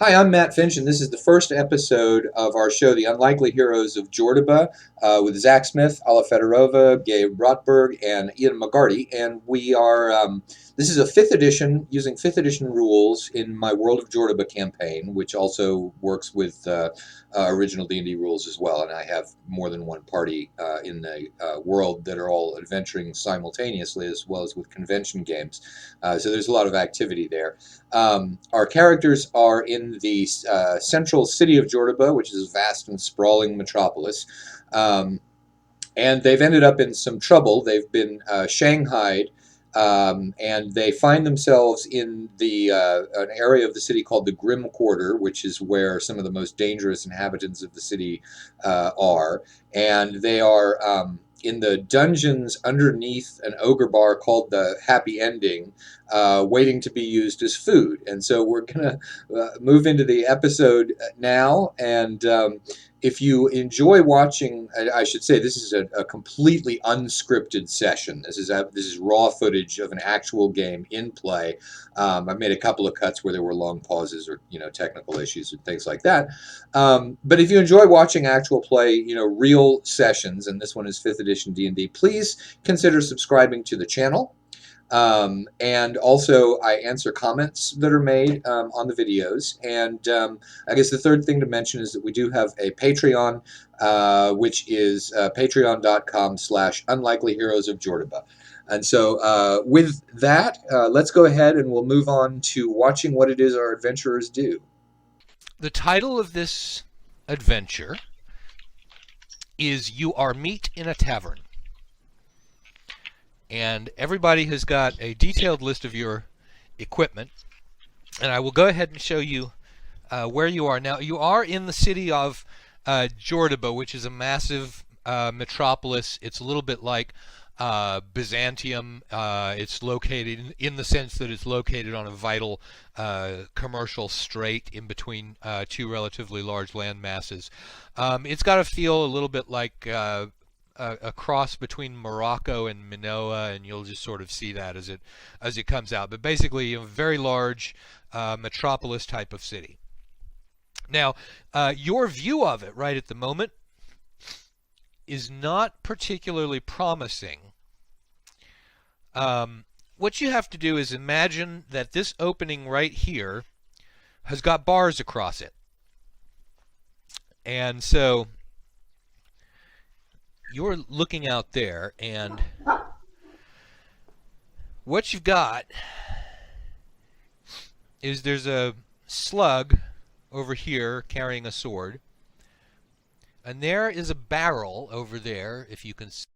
Hi, I'm Matt Finch, and this is the first episode of our show, The Unlikely Heroes of Jordoba, with Zach Smith, Alla Fedorova, Gabe Rotberg, and Ian McGarty. And this is a 5th edition, using 5th edition rules in my World of Jordoba campaign, which also works with original D&D rules as well. And I have more than one party in the world that are all adventuring simultaneously, as well as with convention games. So there's a lot of activity there. Our characters are in the central city of Jordoba, which is a vast and sprawling metropolis. And they've ended up in some trouble. They've been shanghaied, and they find themselves in an area of the city called the Grimm Quarter, which is where some of the most dangerous inhabitants of the city are. And they are in the dungeons underneath an ogre bar called the Happy Ending, waiting to be used as food. And so we're going to move into the episode now. And if you enjoy watching, I should say this is a completely unscripted session. This is raw footage of an actual game in play. I've made a couple of cuts where there were long pauses or technical issues and things like that. But if you enjoy watching actual play, real sessions, and this one is 5th edition D&D, please consider subscribing to the channel. And also, I answer comments that are made on the videos. And I guess the third thing to mention is that we do have a Patreon, which is patreon.com/unlikelyheroesofjordoba. And so with that, let's go ahead and we'll move on to watching what it is our adventurers do. The title of this adventure is You Are Meat in a Tavern. And everybody has got a detailed list of your equipment. And I will go ahead and show you where you are. Now, you are in the city of Jordoba, which is a massive metropolis. It's a little bit like Byzantium. It's located in the sense that it's located on a vital commercial strait in between two relatively large land masses. It's got a feel a little bit like a cross between Morocco and Minoa, and you'll just sort of see that as it comes out. But basically, a very large metropolis type of city. Now, your view of it right at the moment is not particularly promising. What you have to do is imagine that this opening right here has got bars across it. And so you're looking out there, and what you've got is there's a slug over here carrying a sword, and there is a barrel over there, if you can see,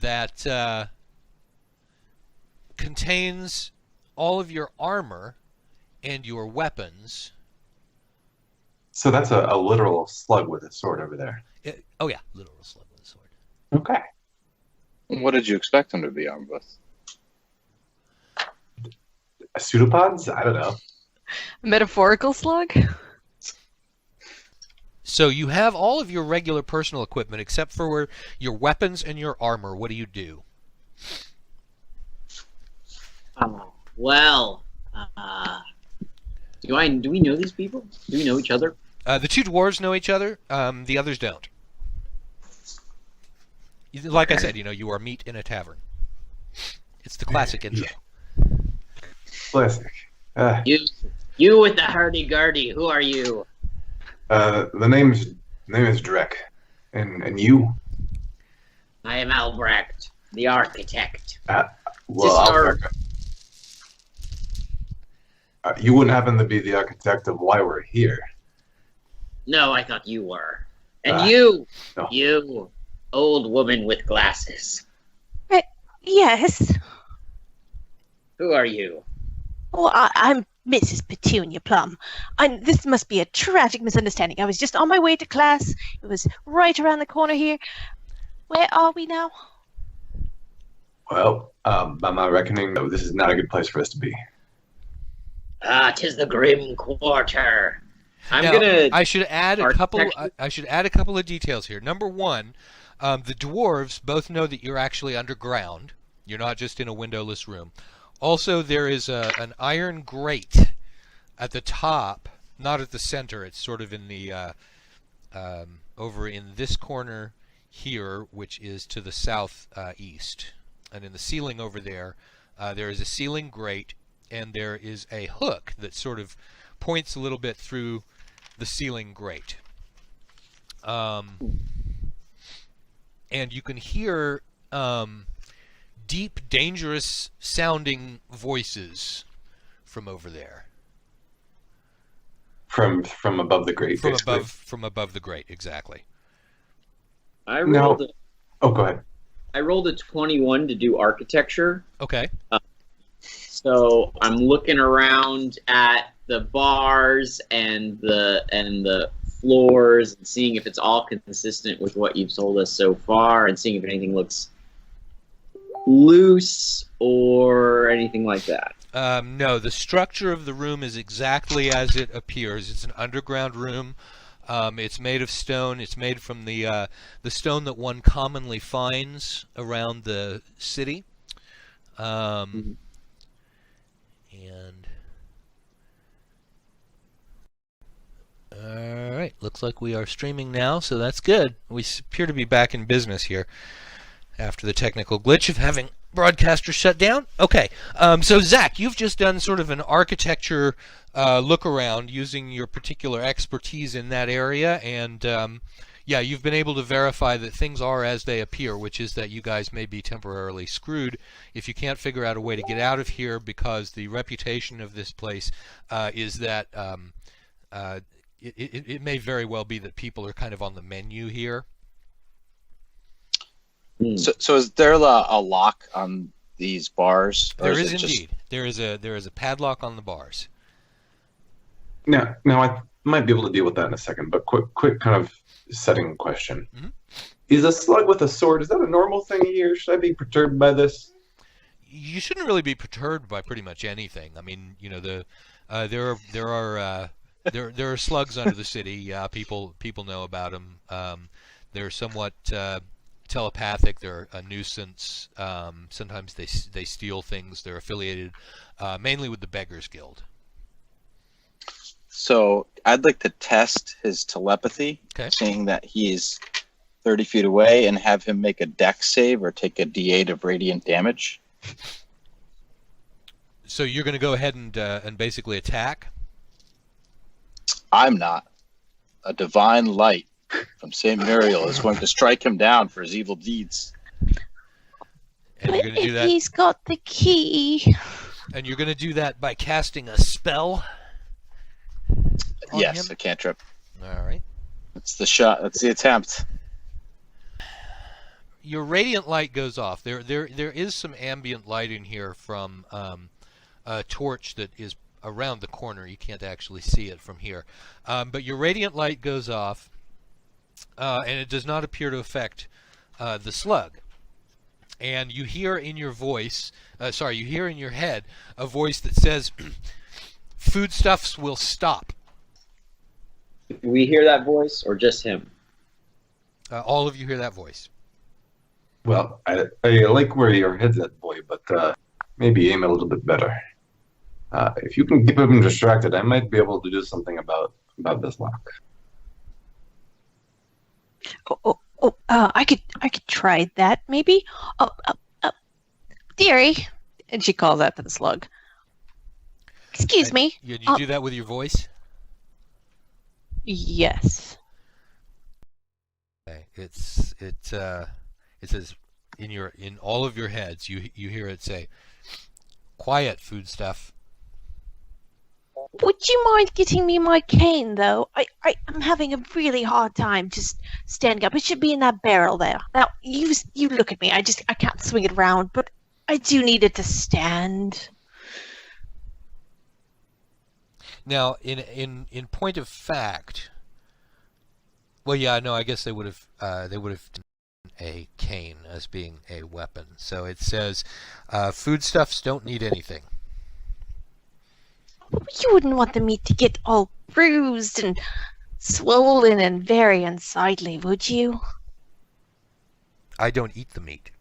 that contains all of your armor and your weapons. So that's a literal slug with a sword over there. Oh yeah, literal slug with a sword. Okay. What did you expect him to be armed with? Pseudopods? I don't know. A metaphorical slug? So you have all of your regular personal equipment except for your weapons and your armor. What do you do? Do we know these people? Do we know each other? The two dwarves know each other. The others don't. Like I said, you are meat in a tavern. It's the classic intro. Classic. You with the hurdy-gurdy, who are you? The name is Drek. And you? I am Albrecht, the architect. You wouldn't happen to be the architect of why we're here? No, I thought you were. And No. you, old woman with glasses. Yes. Who are you? Well, I'm Mrs. Petunia Plum. This must be a tragic misunderstanding. I was just on my way to class. It was right around the corner here. Where are we now? Well, by my reckoning, no, this is not a good place for us to be. Tis the Grimm Quarter. I should add a couple of details here. Number one, the dwarves both know that you're actually underground. You're not just in a windowless room. Also, there is an iron grate at the top not at the center. It's sort of in the over in this corner here, which is to the south east. And in the ceiling over there, there is a ceiling grate, and there is a hook that sort of points a little bit through the ceiling grate. And you can hear deep, dangerous sounding voices from over there. From above the grate, basically. From above the grate, exactly. I rolled. Oh, go ahead. I rolled a 21 to do architecture. Okay. So I'm looking around at the bars and the floors and seeing if it's all consistent with what you've told us so far, and seeing if anything looks loose or anything like that. No, the structure of the room is exactly as it appears. It's an underground room. It's made of stone. It's made from the stone that one commonly finds around the city. And all right, looks like we are streaming now, so that's good. We appear to be back in business here after the technical glitch of having broadcaster shut down. Okay, so Zach, you've just done sort of an architecture look around using your particular expertise in that area, and yeah, you've been able to verify that things are as they appear, which is that you guys may be temporarily screwed if you can't figure out a way to get out of here, because the reputation of this place is that it may very well be that people are kind of on the menu here. So is there a lock on these bars? There is indeed. There is a padlock on the bars. Now I might be able to deal with that in a second, but quick kind of setting question. Mm-hmm. Is a slug with a sword, is that a normal thing here? Should I be perturbed by this? You shouldn't really be perturbed by pretty much anything. I mean, you know, there are slugs under the city. Yeah, people know about them. They're somewhat telepathic. They're a nuisance. Sometimes they steal things. They're affiliated mainly with the Beggars Guild. So I'd like to test his telepathy, Okay. seeing that he's 30 feet away, and have him make a dex save or take a d8 of radiant damage. So you're going to go ahead and basically attack? I'm not. A divine light from St. Muriel is going to strike him down for his evil deeds. And But you're going to do if that. he's got the key. And you're going to do that by casting a spell. On Yes, him? a cantrip. All right. That's the shot. That's the attempt. Your radiant light goes off. There is some ambient light in here from a torch that is around the corner. You can't actually see it from here. But your radiant light goes off, and it does not appear to affect the slug. And you hear in your voice, you hear in your head a voice that says, "Foodstuffs will stop." Do we hear that voice, or just him? All of you hear that voice. Well, I like where your head's at, boy, but maybe aim a little bit better. If you can keep him distracted, I might be able to do something about this lock. I could try that maybe. Dearie, and she calls out to the slug. Excuse me. You do that with your voice? Yes. Okay. It says in all of your heads you hear it say, "Quiet, foodstuff." Would you mind getting me my cane, though? I'm having a really hard time just standing up. It should be in that barrel there. Now, you look at me. I can't swing it around, but I do need it to stand. Now, in point of fact, well, yeah, no, I guess they would have done a cane as being a weapon. So it says, foodstuffs don't need anything. You wouldn't want the meat to get all bruised and swollen and very unsightly, would you? I don't eat the meat.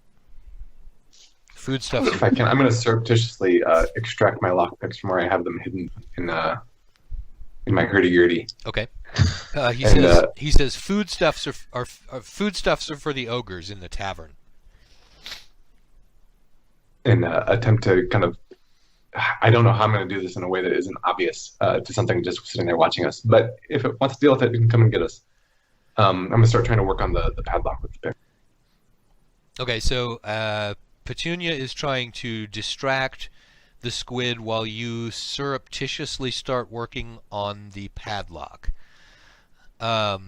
Foodstuffs. If I can, I'm going to surreptitiously extract my lockpicks from where I have them hidden in in my hurdy-gurdy. Okay. He And, says foodstuffs are foodstuffs are for the ogres in the tavern. And attempt to kind of, I don't know how I'm going to do this in a way that isn't obvious to something just sitting there watching us. But if it wants to deal with it, it can come and get us. I'm going to start trying to work on the padlock with the pick. Okay, so Petunia is trying to distract the squid while you surreptitiously start working on the padlock. All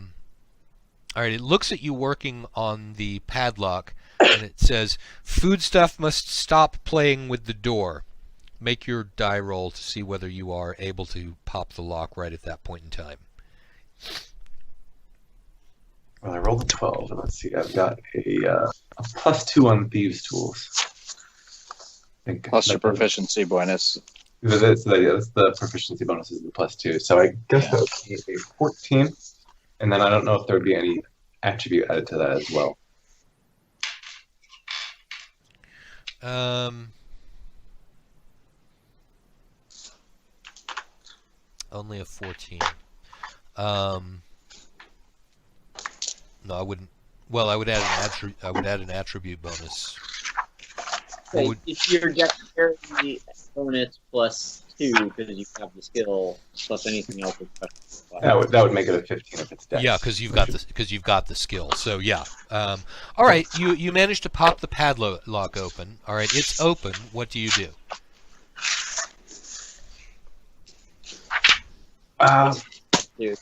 right, it looks at you working on the padlock, and it says, "Foodstuff must stop playing with the door." Make your die roll to see whether you are able to pop the lock right at that point in time. Well, I rolled a 12, and let's see, I've got a +2 on Thieves' Tools. I think Plus your proficiency bonus. That's the proficiency bonus is the +2. So I guess that would be a 14, and then I don't know if there would be any attribute added to that as well. Only a 14. No, I wouldn't. Well, I would add an attribute bonus. Okay, if your dexterity bonus +2 because you have the skill plus anything else. That would make it a 15 if it's dex. Yeah, because you've got the skill. So yeah. All right, you managed to pop the padlock open. All right, it's open. What do you do? Dude.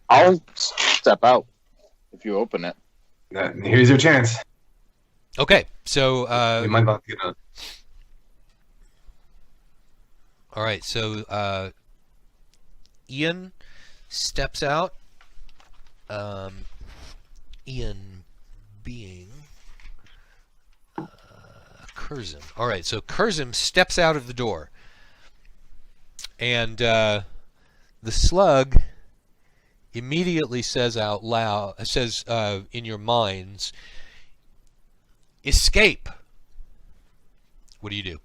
I'll step out if you open it. Here's your chance. Okay, so You might not get a... all right, so Ian steps out. Ian being Curzim. All right, so Curzim steps out of the door, and the slug immediately says out loud, in your minds, "Escape." What do you do?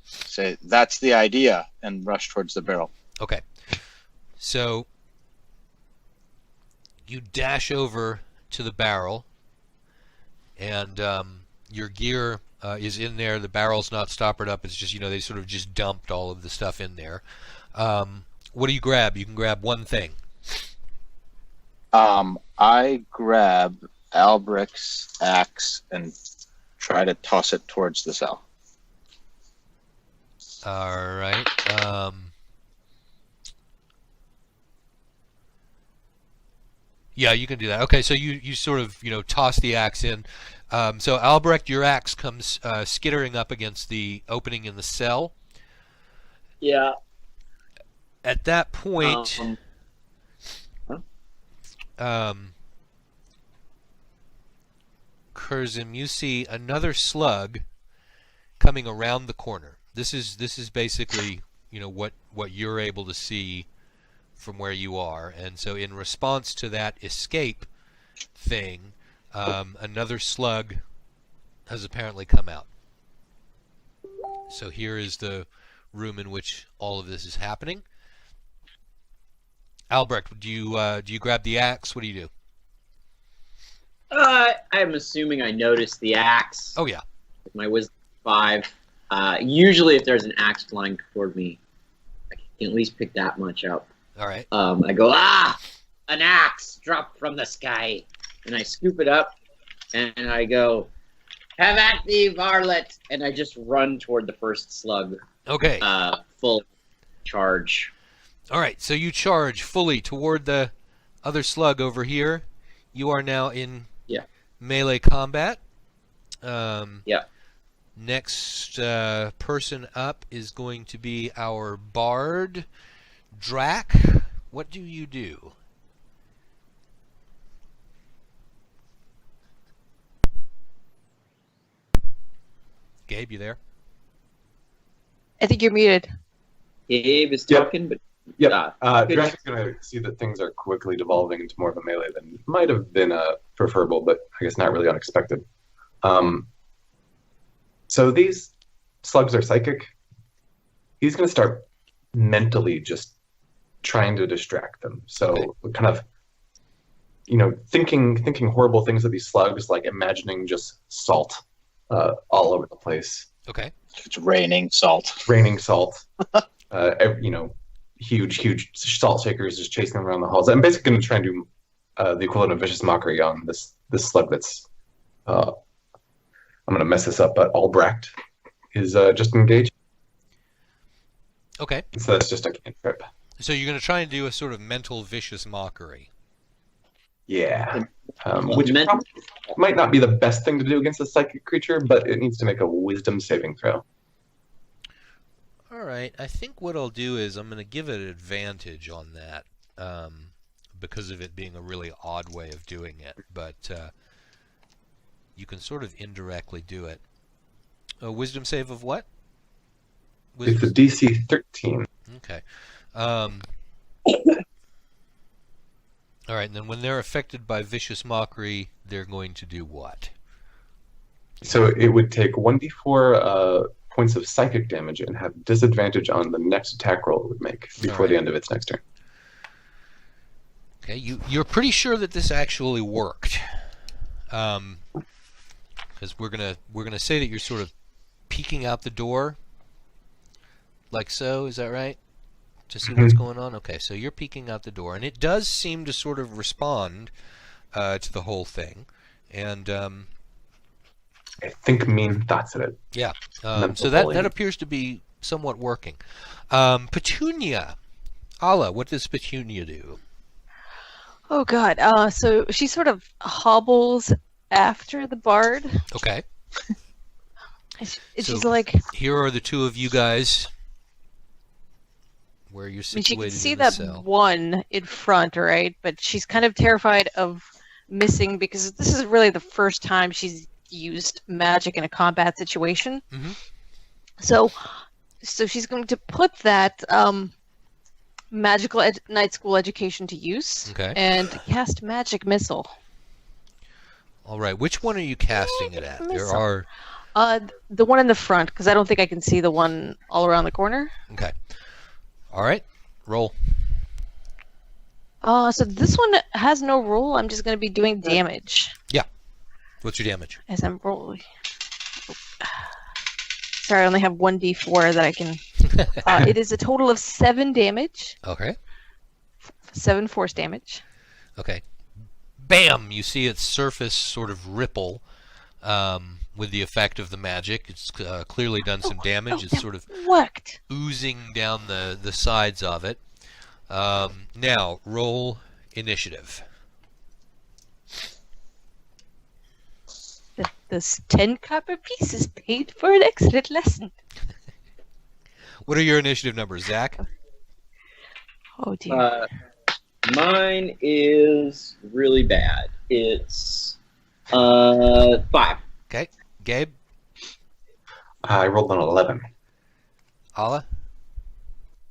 Say, that's the idea, and rush towards the barrel. Okay. So you dash over to the barrel, and your gear is in there. The barrel's not stoppered up. It's just, they sort of just dumped all of the stuff in there. What do you grab? You can grab one thing. I grab Albrecht's axe and try to toss it towards the cell. All right. Yeah, you can do that. Okay, so you sort of toss the axe in. So Albrecht, your axe comes skittering up against the opening in the cell. Yeah. At that point, Curzim, you see another slug coming around the corner. This is basically what you're able to see from where you are, and so in response to that escape thing, another slug has apparently come out. So here is the room in which all of this is happening. Albrecht, do you grab the axe? What do you do? I'm assuming I noticed the axe. Oh yeah. With my wisdom 5. Usually, if there's an axe flying toward me, I can at least pick that much up. All right. I go, an axe dropped from the sky, and I scoop it up, and I go, "Have at thee, varlet!" And I just run toward the first slug. Okay. Full charge. All right, so you charge fully toward the other slug over here. You are now in melee combat. Yeah. Next person up is going to be our bard, Drac. What do you do? Gabe, you there? I think you're muted. Gabe is talking, but Yep. Drac is going to see that things are quickly devolving into more of a melee than might have been preferable, but I guess not really unexpected. So these slugs are psychic. He's going to start mentally just trying to distract them. So kind of, thinking horrible things of these slugs, like imagining just salt all over the place. Okay. It's raining salt. Raining salt. Huge salt shakers just chasing them around the halls. I'm basically going to try and do the equivalent of vicious mockery on this slug that's. I'm going to mess this up, but Albrecht is just engaged. Okay. So that's just a cantrip. So you're going to try and do a sort of mental vicious mockery. Yeah. Which probably might not be the best thing to do against a psychic creature, but it needs to make a wisdom saving throw. All right. I think what I'll do is I'm going to give it an advantage on that because of it being a really odd way of doing it. But you can sort of indirectly do it. A wisdom save of what? It's a DC 13. Okay. All right, and then when they're affected by vicious mockery, they're going to do what? So it would take 1d4 points of psychic damage and have disadvantage on the next attack roll it would make before the end of its next turn. Okay, you're pretty sure that this actually worked, because we're gonna say that you're sort of peeking out the door, like so. Is that right? To see what's going on? Okay, so you're peeking out the door, and it does seem to sort of respond to the whole thing. And I think mean thoughts at it. Yeah, so that appears to be somewhat working. Petunia. Ala, what does Petunia do? Oh, God. So she sort of hobbles after the bard. Okay. She's like... Here are the two of you guys... where you're situated. You can see in the that cell. one in front, right? But she's kind of terrified of missing because this is really the first time she's used magic in a combat situation. Mm-hmm. So she's going to put that magical night school education to use and cast magic missile. All right, which one are you casting it at? There are the one in the front because I don't think I can see the one all around the corner. Okay. All right, roll. So this one has no roll. I'm just going to be doing damage. Yeah. What's your damage? As I'm rolling. Sorry, I only have 1d4 that I can... it is a total of 7 damage. Okay. 7 force damage. Okay. Bam! You see its surface sort of ripple with the effect of the magic. It's clearly done some damage. It's sort of worked. Oozing down the sides of it. Now, roll initiative. This 10 copper pieces paid for an excellent lesson. What are your initiative numbers, Zach? Oh, dear. Mine is really bad. It's 5. Okay. Gabe? I rolled an 11. Ala?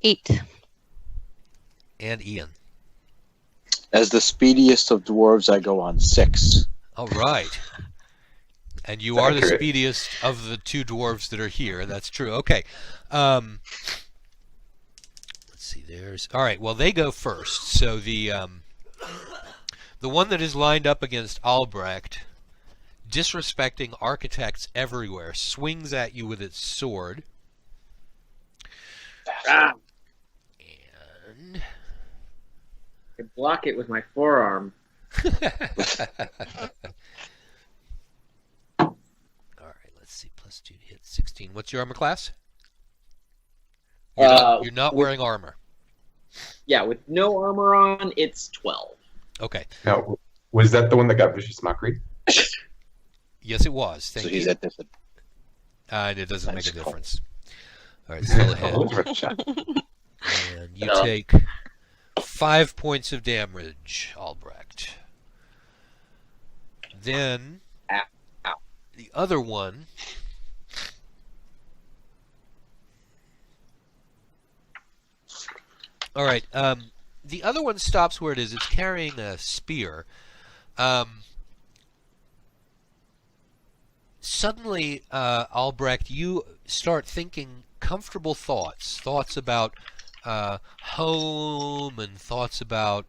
8. And Ian? As the speediest of dwarves, I go on 6. All right. And you are the speediest of the two dwarves that are here. That's true. Okay. Let's see. All right. Well, they go first. So the one that is lined up against Albrecht, disrespecting architects everywhere, swings at you with its sword. Ah. And I block it with my forearm. Plus 2 to hit 16. What's your armor class? You're not wearing armor. Yeah, with no armor on, it's 12. Okay. Now, was that the one that got vicious mockery? Yes, it was. Thank you. He's at this. It doesn't make a difference. All right, still ahead. And you take 5 points of damage, Albrecht. Then the other one. All right. The other one stops where it is. It's carrying a spear. Suddenly, Albrecht, you start thinking comfortable thoughts about home and thoughts about,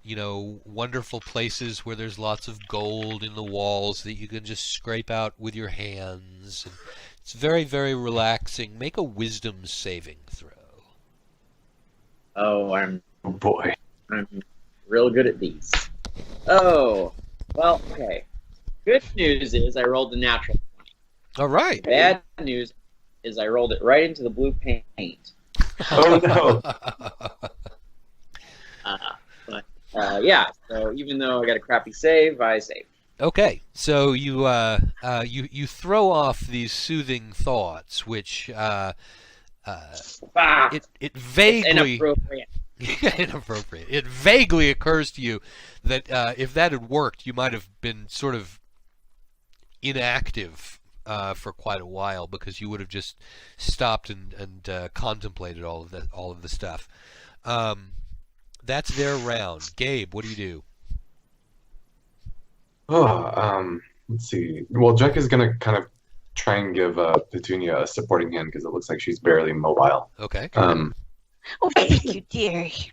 wonderful places where there's lots of gold in the walls that you can just scrape out with your hands. And it's very, very relaxing. Make a wisdom saving throw. Oh, Oh boy. I'm real good at these. Oh, well, okay. Good news is I rolled a natural 20. All right. Bad news is I rolled it right into the blue paint. Oh no. Yeah, so even though I got a crappy save, I saved. Okay, so you throw off these soothing thoughts, which it vaguely Inappropriate. inappropriate. It vaguely occurs to you that if that had worked, you might have been sort of inactive for quite a while, because you would have just stopped and contemplated all of the stuff. That's their round. Gabe, what do you do? Let's see. Well, Jack is gonna kind of try and give Petunia a supporting hand because it looks like she's barely mobile. Okay. Oh, thank you, dearie.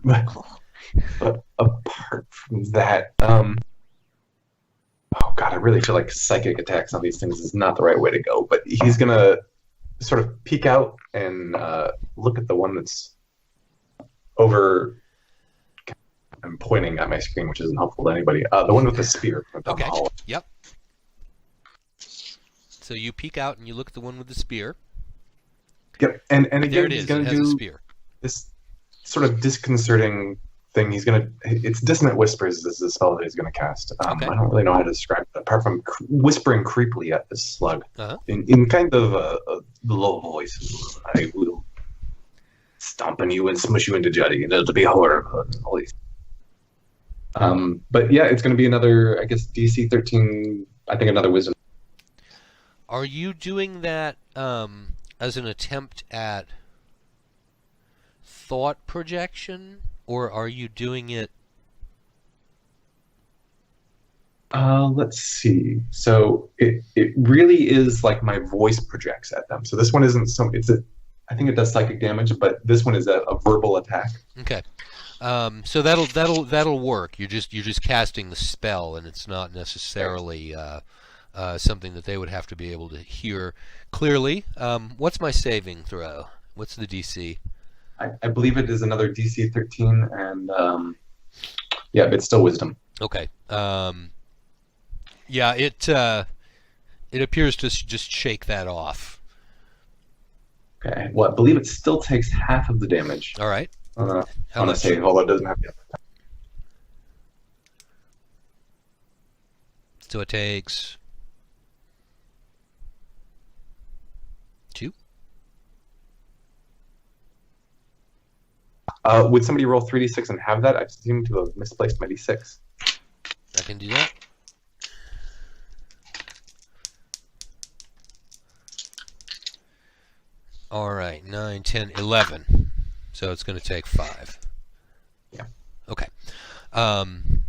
But apart from that, oh god, I really feel like psychic attacks on these things is not the right way to go. But he's gonna sort of peek out and look at the one that's over. I'm pointing at my screen, which isn't helpful to anybody. The one with the spear. Okay. Yep. So you peek out and you look at the one with the spear. Yep. And There again, it is. he's going It to has a do spear. this sort of disconcerting thing. It's Dissonant Whispers is the spell that he's going to cast. Okay. I don't really know how to describe it, apart from whispering creepily at this slug Uh-huh. in kind of a low voice. I will stomp on you and smush you into jelly, and it'll be horrible. But yeah, it's going to be another, I guess, DC 13, I think another wisdom. Are you doing that as an attempt at thought projection, or are you doing it? Let's see. So it really is like my voice projects at them. So this one isn't I think it does psychic damage, but this one is a verbal attack. Okay. So that'll work. You're just casting the spell, and it's not necessarily something that they would have to be able to hear clearly. What's my saving throw? What's the DC? I believe it is another DC 13, and yeah, but it's still wisdom. Okay. Yeah, it appears to just shake that off. Okay. Well, I believe it still takes half of the damage. All right. On a much? save, although it doesn't have the other attack. So it takes 2. Would somebody roll 3d6 and have that? I seem to have misplaced my d6. I can do that. All right, 9, 10, 11. So it's going to take 5. Yeah. Okay. And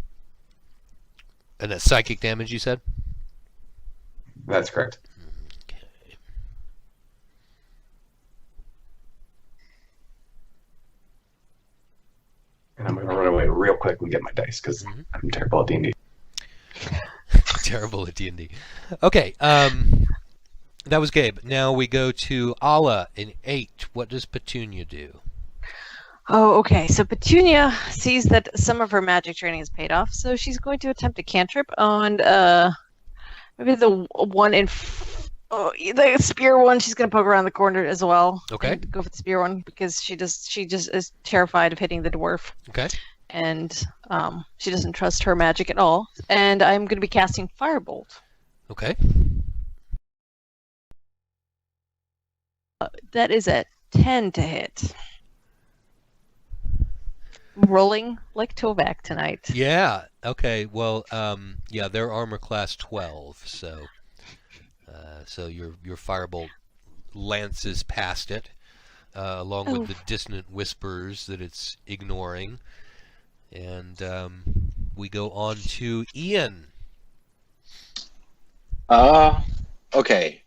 that's psychic damage, you said? That's correct. Okay. And I'm going to run away real quick and get my dice because I'm terrible at D&D. Terrible at D&D. Okay. That was Gabe. Now we go to Ala in 8. What does Petunia do? Oh, okay. So Petunia sees that some of her magic training has paid off, so she's going to attempt a cantrip on maybe the one in the spear one. She's going to poke around the corner as well. Okay. And go for the spear one because she just is terrified of hitting the dwarf. Okay. And she doesn't trust her magic at all. And I'm going to be casting Firebolt. Okay. That is a 10 to hit. Rolling like Tovak tonight. Yeah. Okay. Well, yeah, they're armor class 12, so your firebolt lances past it, along with the dissonant whispers that it's ignoring, and we go on to Ian. Okay.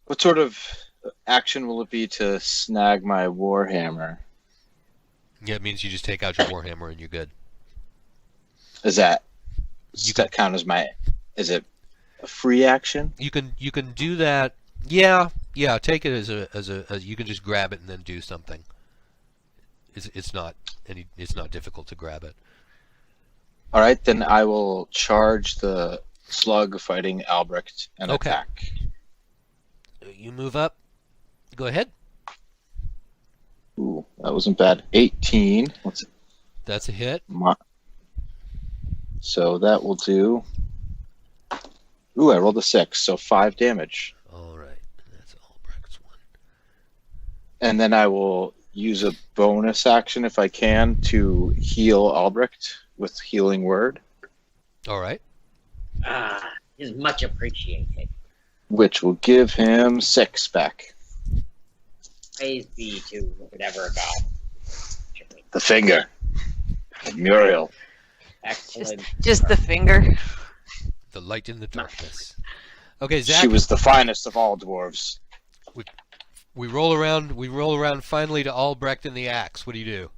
What sort of action will it be to snag my warhammer? Yeah, it means you just take out your warhammer and you're good. Does that count as my? Is it a free action? You can do that. Yeah. Take it as a you can just grab it and then do something. It's not difficult to grab it. All right, then I will charge the slug fighting Albrecht and Okay. attack. You move up. Go ahead. Ooh, that wasn't bad. 18. What's it? That's a hit. So that will do. Ooh, I rolled a 6, so 5 damage. All right. That's Albrecht's one. And then I will use a bonus action if I can to heal Albrecht with Healing Word, All right. Is much appreciated. which will give him 6 back. Praise be to whatever God. The finger. Muriel. Excellent. Just the finger. The light in the darkness. Okay, Zach. She was the finest of all dwarves. We roll around finally to Albrecht and the axe. What do you do?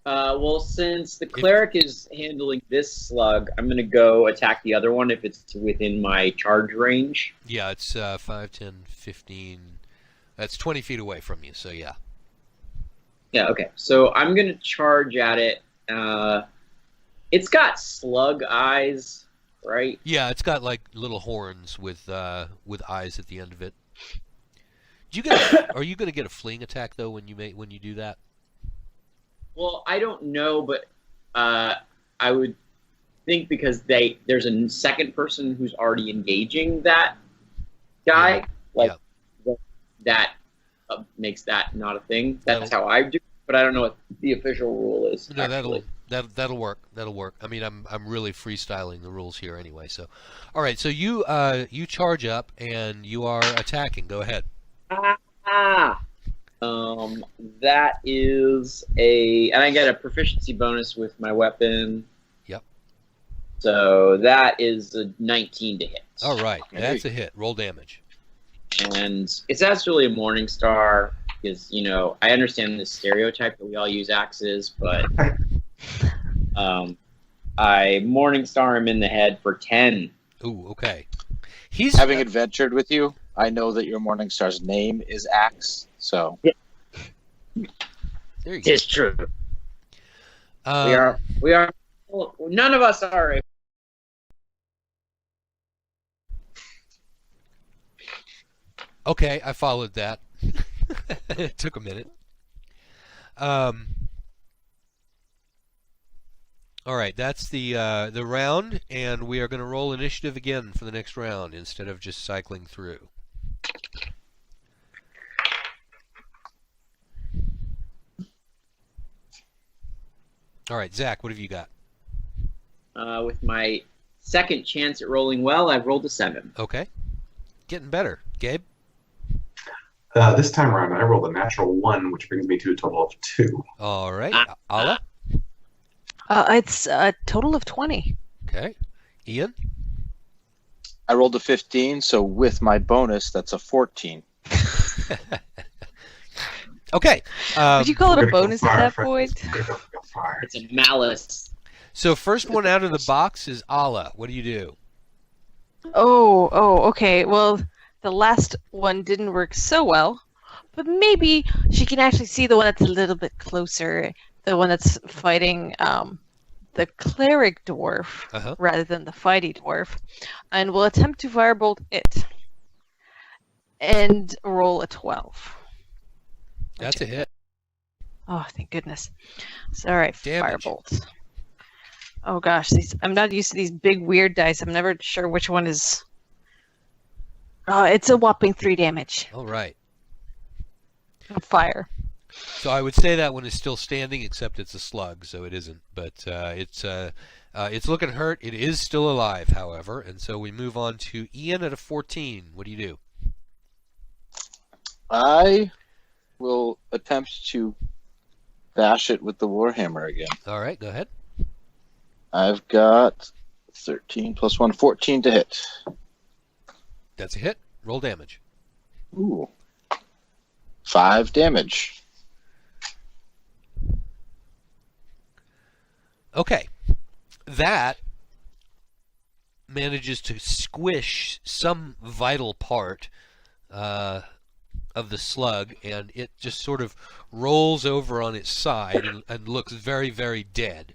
Well, since the cleric is handling this slug, I'm going to go attack the other one if it's within my charge range. Yeah, it's 5, 10, 15. That's 20 feet away from you, so yeah. Yeah, okay. So I'm going to charge at it. It's got slug eyes, right? Yeah, it's got like little horns with eyes at the end of it. Are you going to get a fleeing attack though when you do that? Well, I don't know, but I would think because there's a second person who's already engaging that guy, that makes that not a thing. That's how I do it, but I don't know what the official rule is. No, actually. that'll work. That'll work. I mean, I'm really freestyling the rules here anyway. So, all right. So you charge up and you are attacking. Go ahead. That is and I get a proficiency bonus with my weapon. Yep. So that is a 19 to hit. All right, that's a hit. Roll damage. And it's actually a morning star because I understand the stereotype that we all use axes, but I morning star him in the head for 10. Ooh, okay. Having adventured with you, I know that your Morningstar's name is Axe, so... There you go. It's true. We are. None of us are. Okay, I followed that. It took a minute. All right, that's the round, and we are going to roll initiative again for the next round instead of just cycling through. All right, Zach, what have you got? With my second chance at rolling well, I've rolled a 7. Okay, getting better. Gabe? This time around, I rolled a natural 1, which brings me to a total of 2. All right, Ala? It's a total of 20. Okay, Ian? I rolled a 15, so with my bonus, that's a 14. Okay. Would you call it a bonus at that point? It's a malice. So first one out of the box is Ala. What do you do? Oh, okay. Well, the last one didn't work so well, but maybe she can actually see the one that's a little bit closer, the one that's fighting the cleric dwarf rather than the fighty dwarf, and will attempt to firebolt it and roll a 12. That's a hit. Oh, thank goodness. So, all right, Damage. firebolt. Oh gosh, I'm not used to these big weird dice. I'm never sure which one is. Oh, it's a whopping 3 damage. All right. Fire. So I would say that one is still standing, except it's a slug, so it isn't. But it's looking hurt. It is still alive, however, and so we move on to Ian at a 14. What do you do? I will attempt to bash it with the Warhammer again. All right, go ahead. I've got 13 plus 1, 14 to hit. That's a hit. Roll damage. Ooh. 5 damage. Okay. That manages to squish some vital part of the slug, and it just sort of rolls over on its side and looks very, very dead.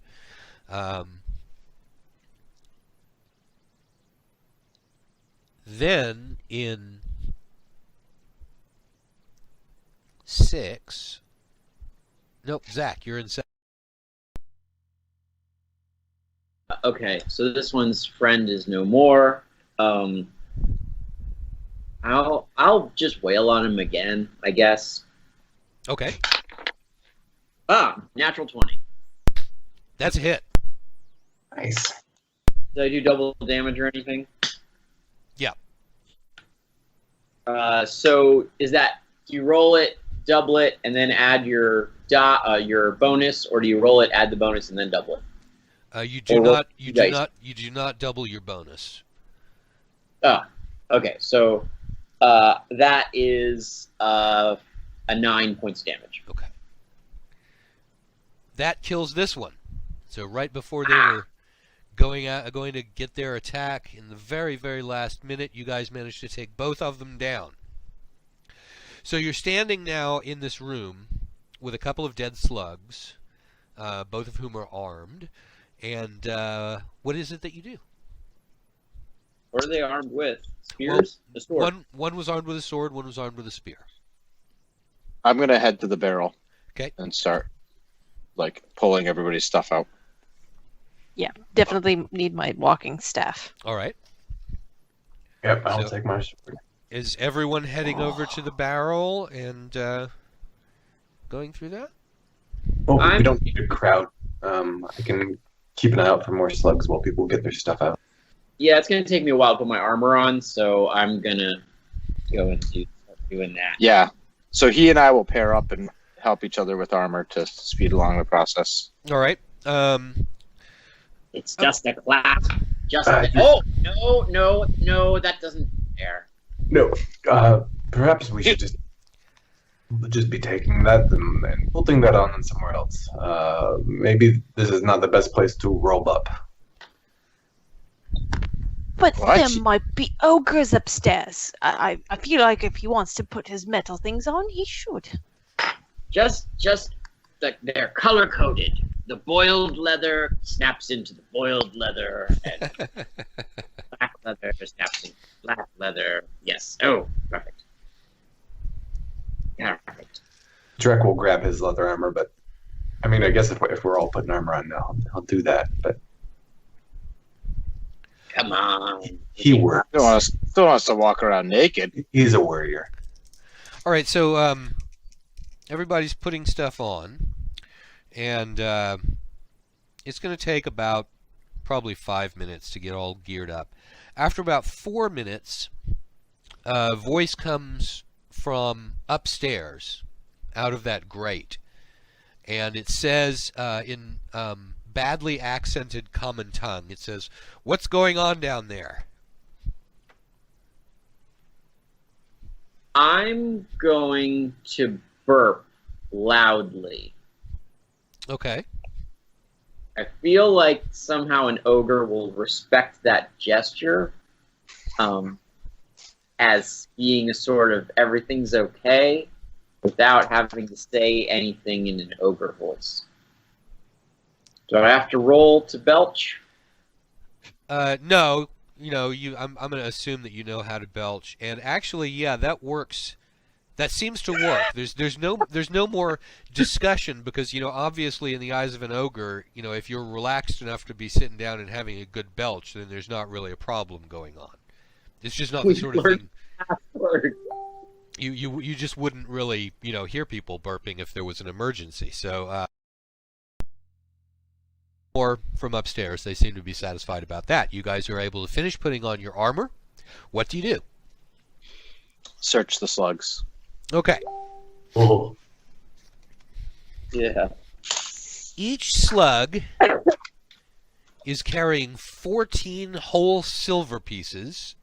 Then in 6... Nope, Zach, you're in 7. Okay, so this one's friend is no more. I'll just wail on him again, I guess. Okay. Natural 20. That's a hit. Nice. Did I do double damage or anything? Yeah. So is that, do you roll it, double it, and then add your bonus, or do you roll it, add the bonus, and then double it? You do not double your bonus. Okay. So that is a 9 points damage. Okay. That kills this one. So right before they were going to get their attack, in the very, very last minute, you guys managed to take both of them down. So you're standing now in this room with a couple of dead slugs, both of whom are armed. And what is it that you do? What are they armed with? Spears? Well, a sword? One was armed with a sword, one was armed with a spear. I'm going to head to the barrel. Okay. And start, pulling everybody's stuff out. Yeah, definitely need my walking staff. All right. Yep, I'll take my sword. Is everyone heading over to the barrel and going through that? Well, we don't need a crowd. I can keep an eye out for more slugs while people get their stuff out. Yeah, it's going to take me a while to put my armor on, so I'm going to go and start doing that. Yeah. So he and I will pair up and help each other with armor to speed along the process. All right. It's just a class. No, that doesn't fair. No, perhaps we should just be taking that and putting that on somewhere else. Maybe this is not the best place to roll up. But What? there might be ogres upstairs. I feel like if he wants to put his metal things on, he should. Just they're color coded. The boiled leather snaps into the boiled leather, and black leather snaps into black leather. Yes. Oh, perfect. Yeah, perfect. Drek will grab his leather armor, but I mean, I guess if we're all putting armor on now, I'll do that. But Come on. he works. Don't want us to walk around naked. He's a warrior. All right. So everybody's putting stuff on, and it's going to take about probably 5 minutes to get all geared up. After about 4 minutes, a voice comes from upstairs out of that grate, and it says in badly accented common tongue, it says, "What's going on down there?" I'm going to burp loudly. Okay. I feel like somehow an ogre will respect that gesture as being a sort of everything's okay without having to say anything in an ogre voice. Do I have to roll to belch? No. I'm going to assume that you know how to belch, and actually, yeah, that works. That seems to work. There's no more discussion because obviously in the eyes of an ogre, if you're relaxed enough to be sitting down and having a good belch, then there's not really a problem going on. It's just not the sort of thing. You just wouldn't really hear people burping if there was an emergency. So or from upstairs, they seem to be satisfied about that. You guys are able to finish putting on your armor. What do you do? Search the slugs. Okay. Oh, Yeah. Each slug is carrying 14 whole silver pieces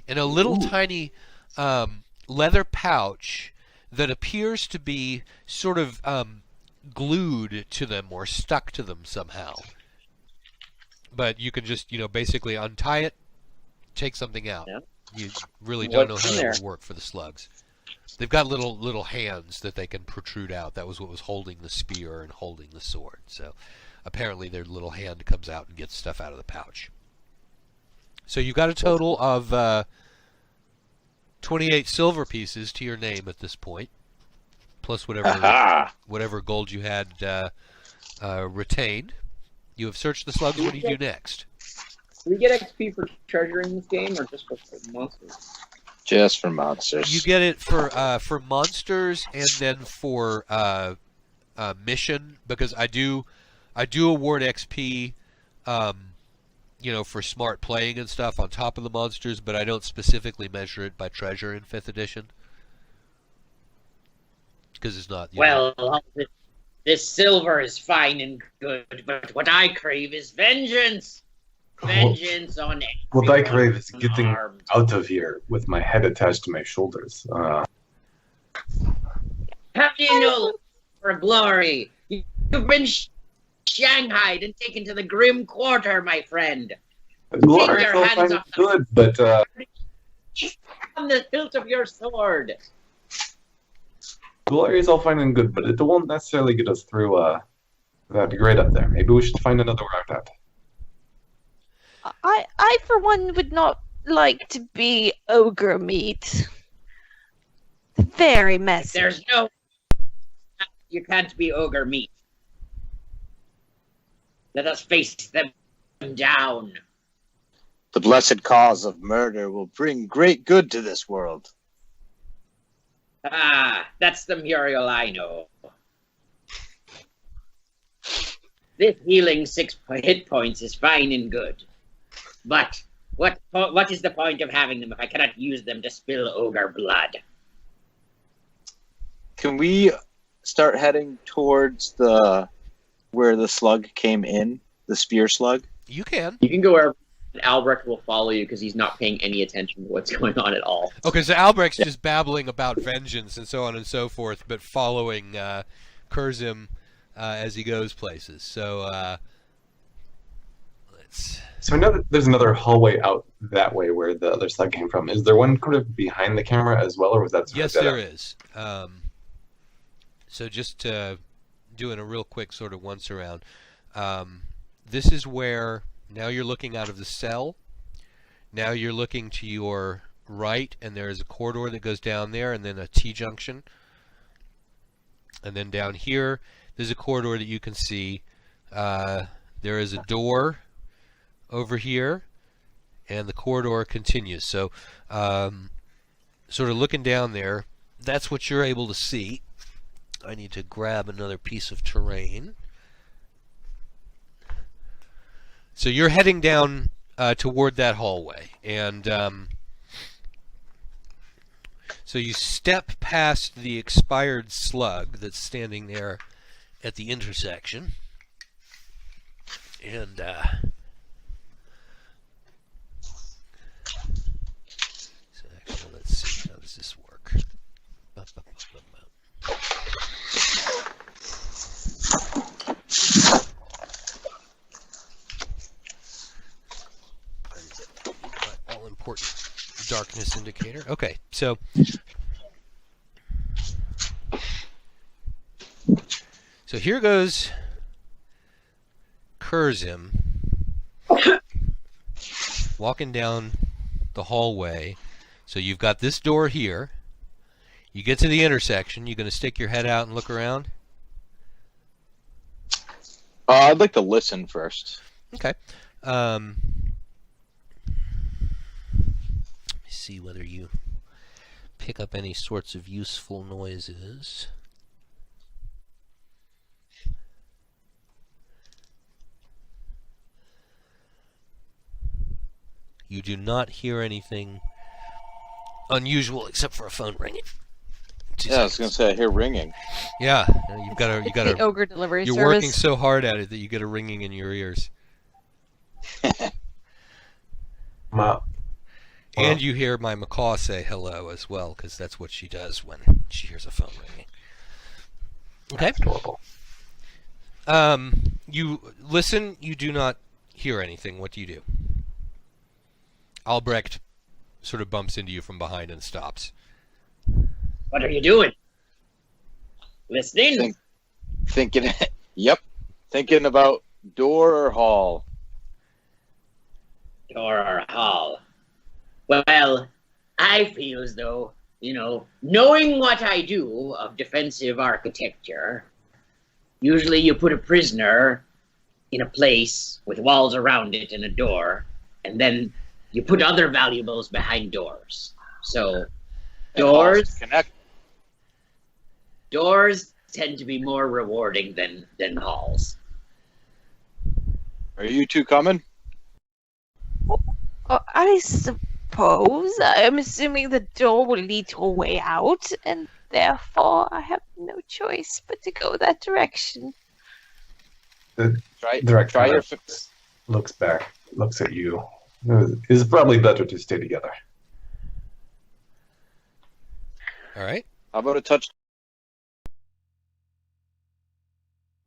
in a little tiny leather pouch that appears to be sort of glued to them or stuck to them somehow. But you can just, basically untie it, take something out. Yeah. You really don't know What's how in that there? would work for the slugs. They've got little hands that they can protrude out. That was what was holding the spear and holding the sword. So apparently their little hand comes out and gets stuff out of the pouch. So you've got a total of 28 silver pieces to your name at this point, plus whatever gold you had retained. You have searched the slugs. What do you do next? Do we get XP for treasure in this game, or just for monsters? Just for monsters. You get it for monsters and then for mission, because I do award XP, for smart playing and stuff on top of the monsters, but I don't specifically measure it by treasure in 5th edition because it's not. Well, this silver is fine and good, but what I crave is vengeance. Vengeance on What I crave is getting armed. out of here with my head attached to my shoulders. Have you no for glory? You've been shanghaied and taken to the Grimm Quarter, my friend. Glory your is all hands fine and off the- good, but On the hilt of your sword. glory is all fine and good, but it won't necessarily get us through that grade up there. Maybe we should find another route out. I for one would not like to be ogre meat. Very messy. There's no... You can't be ogre meat. Let us face them down. The blessed cause of murder will bring great good to this world. Ah, that's the Muriel I know. This healing 6 hit points is fine and good. But what is the point of having them if I cannot use them to spill ogre blood? Can we start heading towards where the slug came in, the spear slug? You can. You can go where Albrecht will follow you because he's not paying any attention to what's going on at all. Okay, so Albrecht's just babbling about vengeance and so on and so forth, but following Curzim as he goes places. So let's... So I know that there's another hallway out that way where the other slug came from. Is there one kind of behind the camera as well, or was that sort Yes, of dead there end? is. So just doing a real quick sort of once around. This is where now you're looking out of the cell. Now you're looking to your right, and there is a corridor that goes down there, and then a T-junction. And then down here, there's a corridor that you can see. There is a door over here, and the corridor continues. So sort of looking down there, that's what you're able to see. I need to grab another piece of terrain. So you're heading down toward that hallway, and so you step past the expired slug that's standing there at the intersection, and so actually, let's see, how does this work? All important darkness indicator. Okay, so here goes Curzim walking down the hallway. So you've got this door here. You get to the intersection. You're going to stick your head out and look around? I'd like to listen first. Okay. Let me see whether you pick up any sorts of useful noises. You do not hear anything unusual except for a phone ringing. Yeah, I was gonna say I hear ringing. Yeah, you got The ogre delivery You're service. working so hard at it that you get a ringing in your ears. Wow. And you hear my macaw say hello as well, because that's what she does when she hears a phone ringing. Okay. That's adorable. You listen. You do not hear anything. What do you do? Albrecht sort of bumps into you from behind and stops. What are you doing? Listening? Thinking. Yep. Thinking about door or hall. Door or hall? Well, I feel as though, knowing what I do of defensive architecture, usually you put a prisoner in a place with walls around it and a door, and then you put other valuables behind doors. So, doors tend to be more rewarding than halls. Are you two coming? I suppose. I'm assuming the door will lead to a way out, and therefore I have no choice but to go that direction. The Try director your looks back, looks at you. It's probably better to stay together. All right. How about a touch?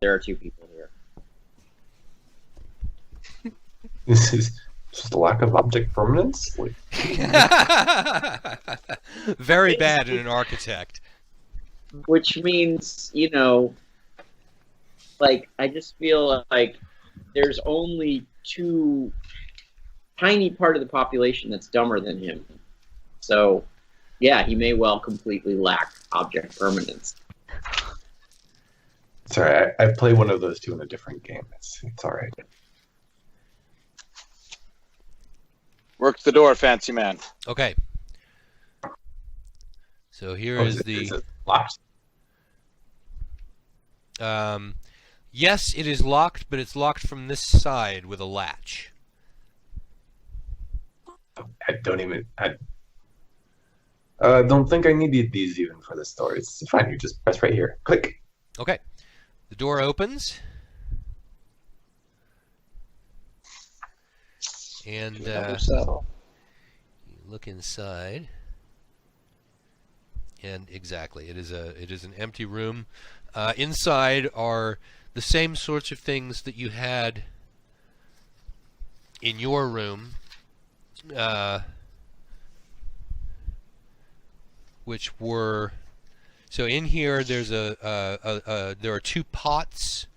There are two people here. This is just a lack of object permanence. Like, Very bad in an architect. Which means, I just feel like there's only two tiny part of the population that's dumber than him. So, yeah, he may well completely lack object permanence. sorry, I play one of those two in a different game. It's all right. Work the door, fancy man. Okay. So here Is it locked? Yes, it is locked, but it's locked from this side with a latch. I don't think I needed these even for this door. It's fine. You just press right here. Click. Okay. The door opens. And you look inside. And exactly, it is an empty room. Inside are the same sorts of things that you had in your room, which were so in here. There's there are two pots.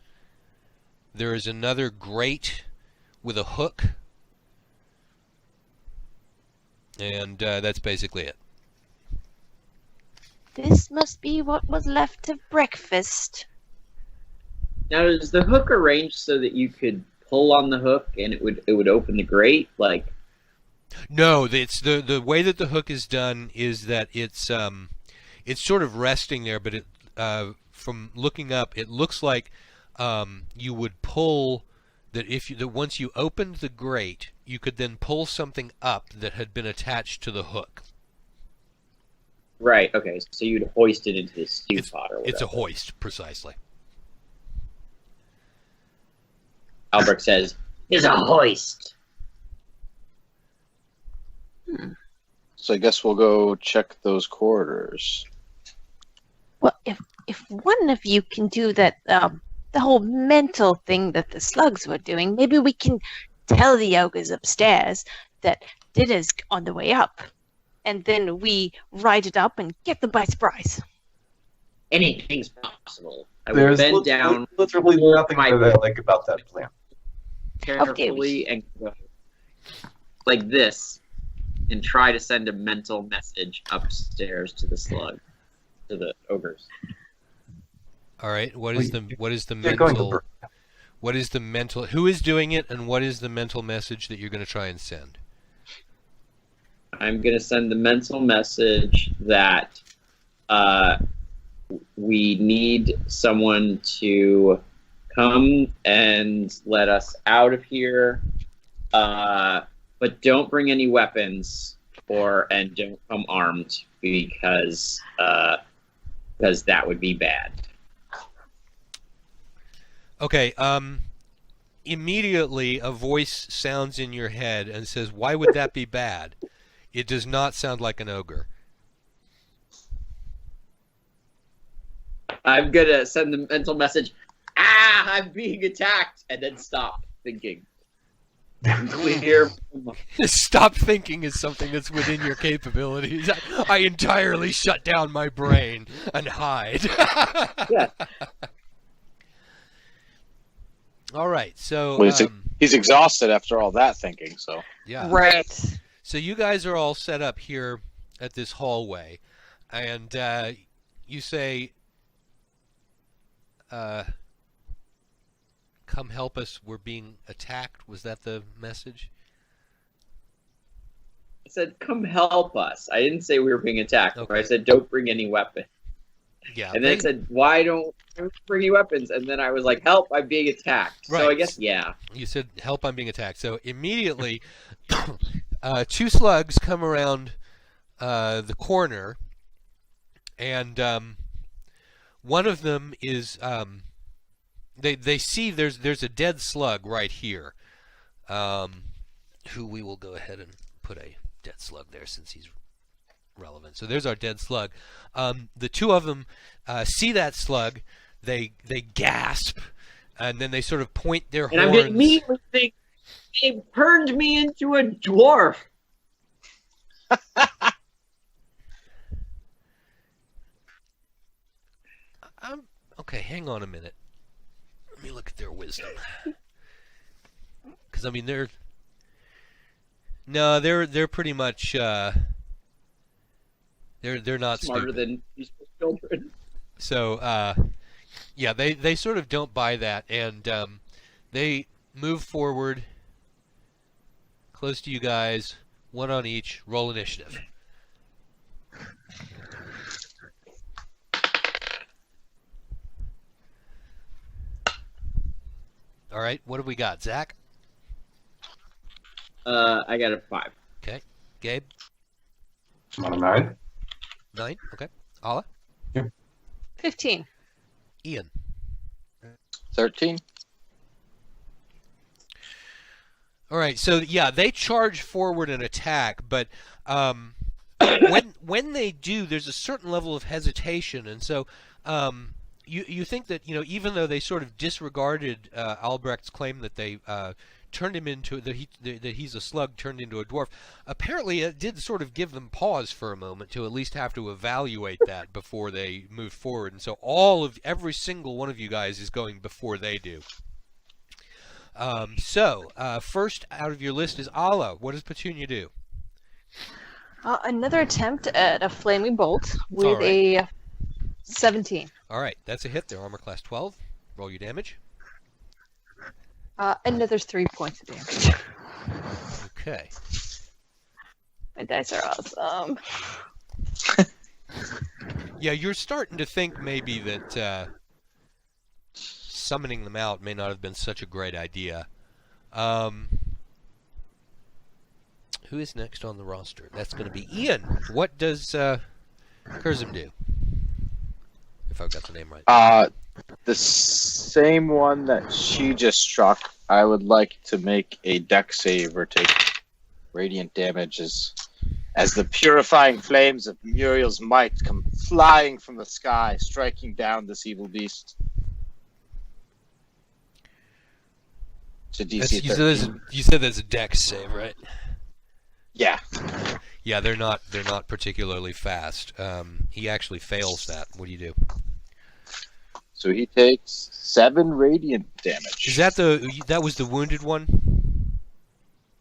There is another grate with a hook, and that's basically it. This must be what was left of breakfast. Now, is the hook arranged so that you could pull on the hook and it would open the grate? Like, no, it's the way that the hook is done is that it's sort of resting there, but it from looking up, it looks like you would pull that that once you opened the grate, you could then pull something up that had been attached to the hook. right? Okay, so you'd hoist it into the stew pot or whatever. It's a hoist, precisely. Albrecht says, "It's a hoist." So I guess we'll go check those corridors. Well, if one of you can do that, the whole mental thing that the slugs were doing, maybe we can tell the ogres upstairs that dinner's on the way up, and then we ride it up and get them by surprise. Anything's possible. I will There's bend down literally pull nothing my- that I like about that plan. carefully and go like this, and try to send a mental message upstairs to the slug, to the ogres. All right. What is the You're going to mental? burn. What is the mental? Who is doing it, and what is the mental message that you're going to try and send? I'm going to send the mental message that we need someone to come and let us out of here, but don't bring any weapons and don't come armed because that would be bad. Okay. Immediately, a voice sounds in your head and says, "Why would that be bad? It does not sound like an ogre. I'm gonna send the mental message. Ah, I'm being attacked, and then stop thinking. Clear. Stop thinking is something that's within your capabilities. I entirely shut down my brain and hide. Yeah. All right, so Well, he's exhausted after all that thinking. So yeah, Right. so you guys are all set up here at this hallway, and you say, "Come help us. We're being attacked." Was that the message? I said, "Come help us." I didn't say we were being attacked. Okay. I said, "Don't bring any weapons." Yeah. And then it said, "Why don't bring any weapons?" And then I was like, "Help! I'm being attacked." Right. So I guess yeah. You said, "Help! I'm being attacked." So immediately, two slugs come around the corner, and one of them is they see there's a dead slug right here, who we will go ahead and put a dead slug there since he's relevant. So there's our dead slug. The two of them see that slug, they gasp, and then they sort of point their And horns. I'm immediately thinking, they turned me into a dwarf. Okay, hang on a minute. Let me look at their wisdom. Because I mean, they're pretty much they're not Smarter stupid. than peaceful children. So yeah, they sort of don't buy that, and they move forward close to you guys, one on each. Roll initiative. All right, what have we got, Zach? I got a 5. Okay, Gabe. I'm on a 9. 9. Okay, Ala. 15. Ian. 13. All right, so yeah, they charge forward and attack, but when they do, there's a certain level of hesitation, and so you think that even though they sort of disregarded Albrecht's claim that they turned him into that he's a slug turned into a dwarf, apparently it did sort of give them pause for a moment to at least have to evaluate that before they move forward, and so every single one of you guys is going before they do. So first out of your list is Ala. What does Petunia do? Another attempt at a flaming bolt with All right. a 17. All right, that's a hit. They're armor class 12. Roll your damage. Another 3 points of damage. Okay. My dice are awesome. Yeah, you're starting to think maybe that summoning them out may not have been such a great idea. Who is next on the roster? That's going to be Ian. What does Curzum do? If I've got the name right. The same one that she just struck. I would like to make a dex save or take radiant damage as the purifying flames of Muriel's might come flying from the sky, striking down this evil beast. To DC 13. You said that's a dex save, right? Yeah. Yeah, they're not particularly fast. He actually fails that. What do you do? So he takes 7 radiant damage. Is that that was the wounded one?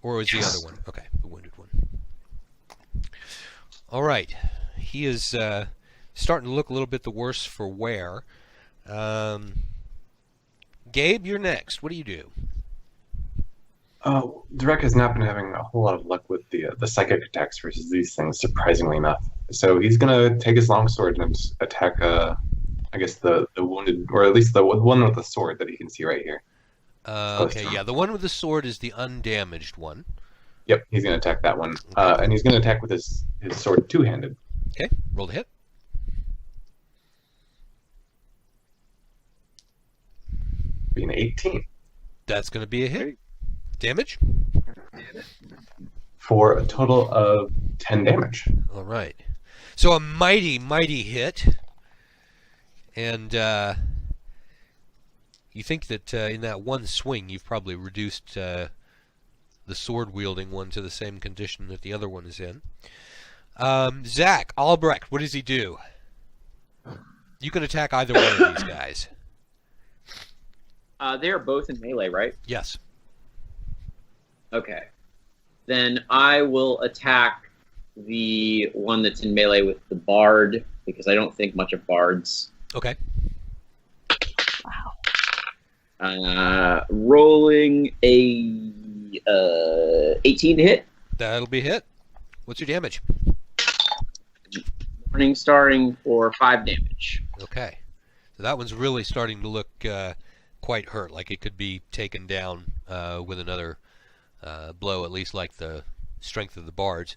Or was the other one? Okay, the wounded one. All right. He is starting to look a little bit the worse for wear. Gabe, you're next. What do you do? Drek has not been having a whole lot of luck with the psychic attacks versus these things, surprisingly enough. So he's going to take his longsword and attack, I guess, the wounded, or at least the one with the sword that he can see right here. Okay, yeah, the one with the sword is the undamaged one. Yep, he's going to attack that one. And he's going to attack with his sword two-handed. Okay, roll the hit. Being 18. That's going to be a hit. Damage? For a total of 10 damage. All right. So a mighty, mighty hit. And you think that in that one swing, you've probably reduced the sword-wielding one to the same condition that the other one is in. Zach, Albrecht, what does he do? You can attack either one of these guys. They are both in melee, right? Yes. Okay. Then I will attack the one that's in melee with the bard, because I don't think much of bards. Okay. Rolling a 18 to hit. That'll be a hit. What's your damage? Morning starring for 5 damage. Okay. So that one's really starting to look quite hurt, like it could be taken down with another blow, at least like the strength of the bards.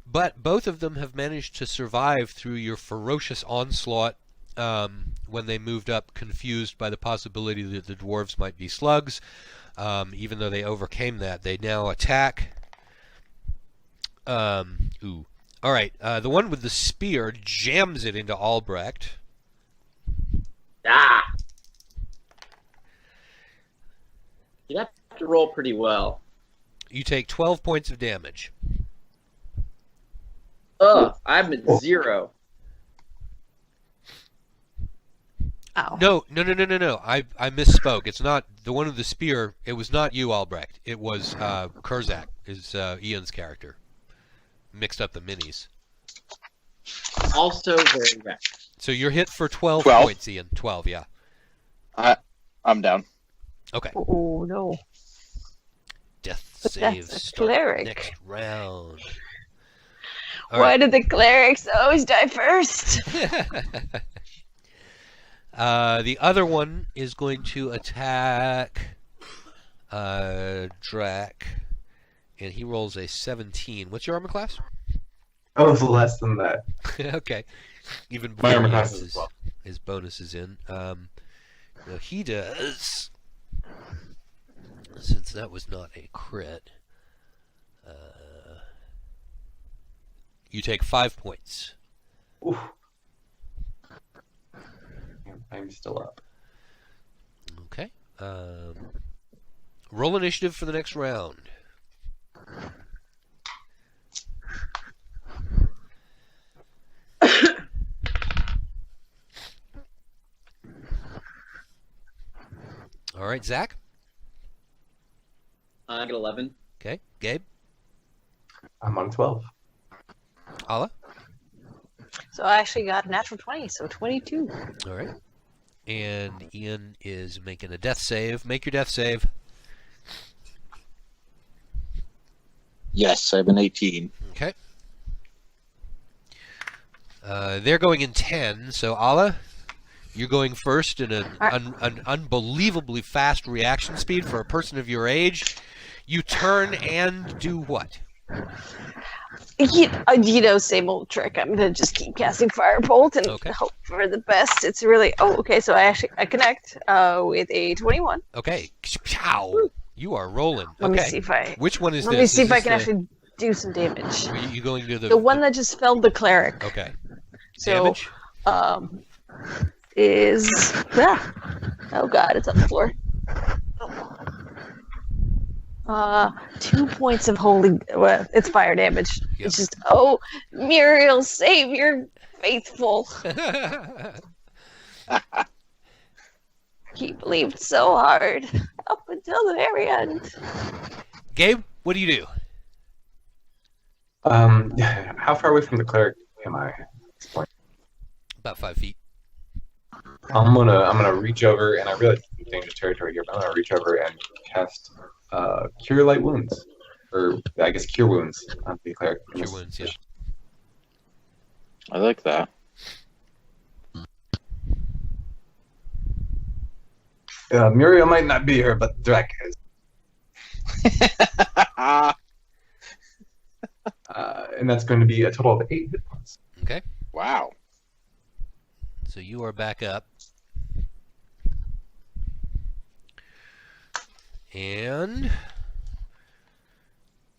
But both of them have managed to survive through your ferocious onslaught when they moved up, confused by the possibility that the dwarves might be slugs. Even though they overcame that, they now attack. All right, the one with the spear jams it into Albrecht. Ah! You'd have to roll pretty well. You take 12 points of damage. Ugh, I'm at 0. Oh. No. I misspoke. It's not the one with the spear. It was not you, Albrecht. It was Kurzak, is Ian's character. Mixed up the minis. Also very wrecked. So you're hit for 12 12. points, Ian. 12, yeah. I'm down. Okay. Oh, no. Death But save that's a start cleric. next round. All Why right. did the clerics always die first? The other one is going to attack Drac, and he rolls a 17. What's your armor class? Oh, it's less than that. Okay. Even My armor before class is 12. his bonus is in. Now he does, since that was not a crit, you take 5 points. Oof. I'm still up. Okay. Roll initiative for the next round. All right, Zach. I get 11. Okay, Gabe. I'm on 12. Ala. So I actually got a natural 20, so 22. All right. And Ian is making a death save. Make your death save. Yes, I have an 18. Okay. They're going in 10, so Ala, you're going first in an unbelievably fast reaction speed for a person of your age. You turn and do what? Same old trick. I'm gonna just keep casting Firebolt and hope for the best. It's really okay. So I connect with a 21. Okay, pow! You are rolling. Let me see if I. Which one is this? Let me see Is if I this can actually do some damage. Are you going to The one that just felled the cleric. Okay. So, Damage? Is oh god, it's on the floor. 2 points of holy. Well, it's fire damage. Yep. It's just Muriel, save your faithful. He believed so hard up until the very end. Gabe, what do you do? How far away from the cleric am I at this point? About 5 feet. I'm gonna reach over, and I realize it's in dangerous territory here, but I'm gonna reach over and cast Cure Light Wounds, or I guess Cure Wounds on the cleric. Cure wounds, yeah. I like that. Muriel might not be here, but Drac is. And that's going to be a total of 8 hit points. Okay. Wow. So you are back up. And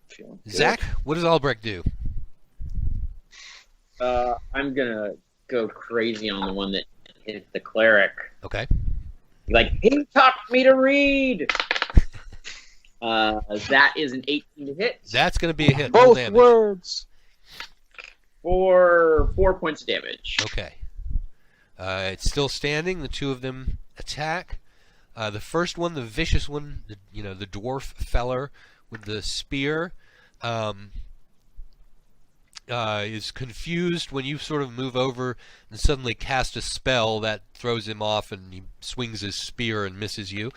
Feeling good. Zach, what does Albrecht do? I'm gonna go crazy on the one that hit the cleric. Okay. Like, he taught me to read. That is an 18 to hit. That's going to be a hit. Roll Both damage. words. For 4 points of damage. Okay. It's still standing. The two of them attack. The first one, the vicious one, the dwarf feller with the spear, is confused when you sort of move over and suddenly cast a spell that throws him off, and he swings his spear and misses you.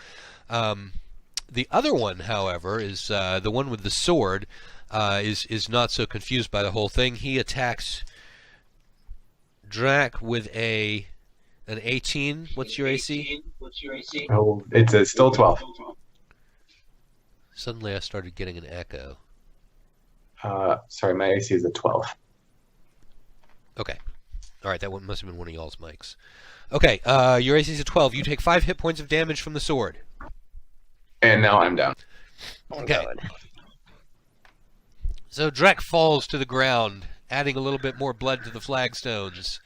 The other one, however, is the one with the sword. Is not so confused by the whole thing. He attacks Drac with an 18. What's your AC? Oh, it's still 12. Suddenly I started getting an echo. Sorry, my AC is a 12. Okay. All right, that one must have been one of y'all's mics. Okay, your AC is a 12. You take 5 hit points of damage from the sword. And now I'm down. Okay. So Drek falls to the ground, adding a little bit more blood to the flagstones.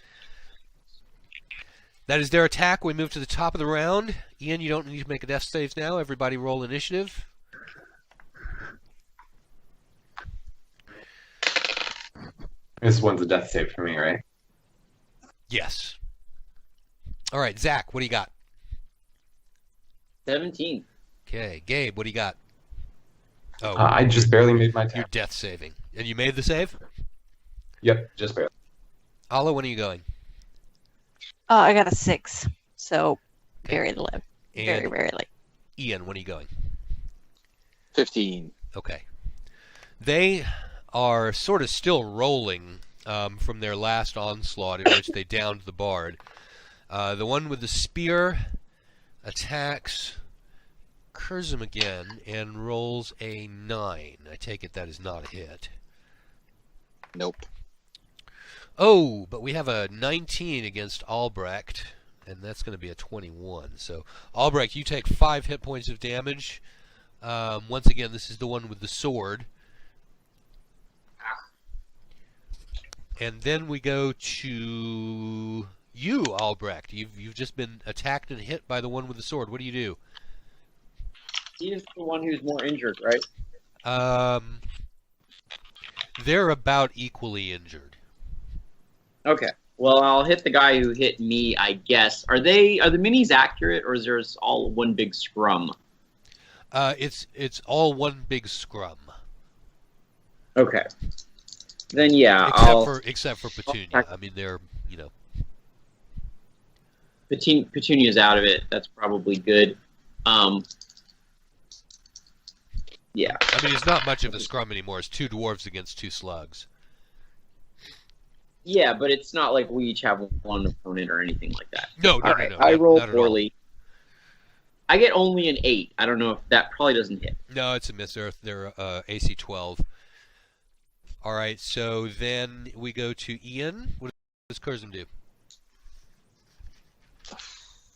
That is their attack. We move to the top of the round. Ian, you don't need to make a death save now. Everybody roll initiative. This one's a death save for me, right? Yes. All right, Zach, what do you got? 17. Okay, Gabe, what do you got? Oh, I just barely made my you're attack. death saving. And you made the save? Yep, just barely. Ala, when are you going? I got a 6, so Okay. very low. Very, And very late. Ian, when are you going? 15. Okay. They are sort of still rolling from their last onslaught in which they downed the bard. The one with the spear attacks Curzum again and rolls a 9. I take it that is not a hit. Nope. Oh, but we have a 19 against Albrecht, and that's going to be a 21. So, Albrecht, you take 5 hit points of damage. Once again, this is the one with the sword. And then we go to you, Albrecht. You've just been attacked and hit by the one with the sword. What do you do? He's the one who's more injured, right? They're about equally injured. Okay. Well, I'll hit the guy who hit me, I guess. Are the minis accurate, or is there all one big scrum? It's all one big scrum. Okay. Then yeah, Except for Petunia. I mean, they're Petunia's out of it. That's probably good. Yeah. I mean, it's not much of a scrum anymore. It's 2 dwarves against 2 slugs. Yeah, but it's not like we each have one opponent or anything like that. No. I Yep, roll not at all. poorly. I get only an 8. I don't know if that probably doesn't hit. No, it's a miss. They're AC 12. All right, so then we go to Ian. What does Curzum do?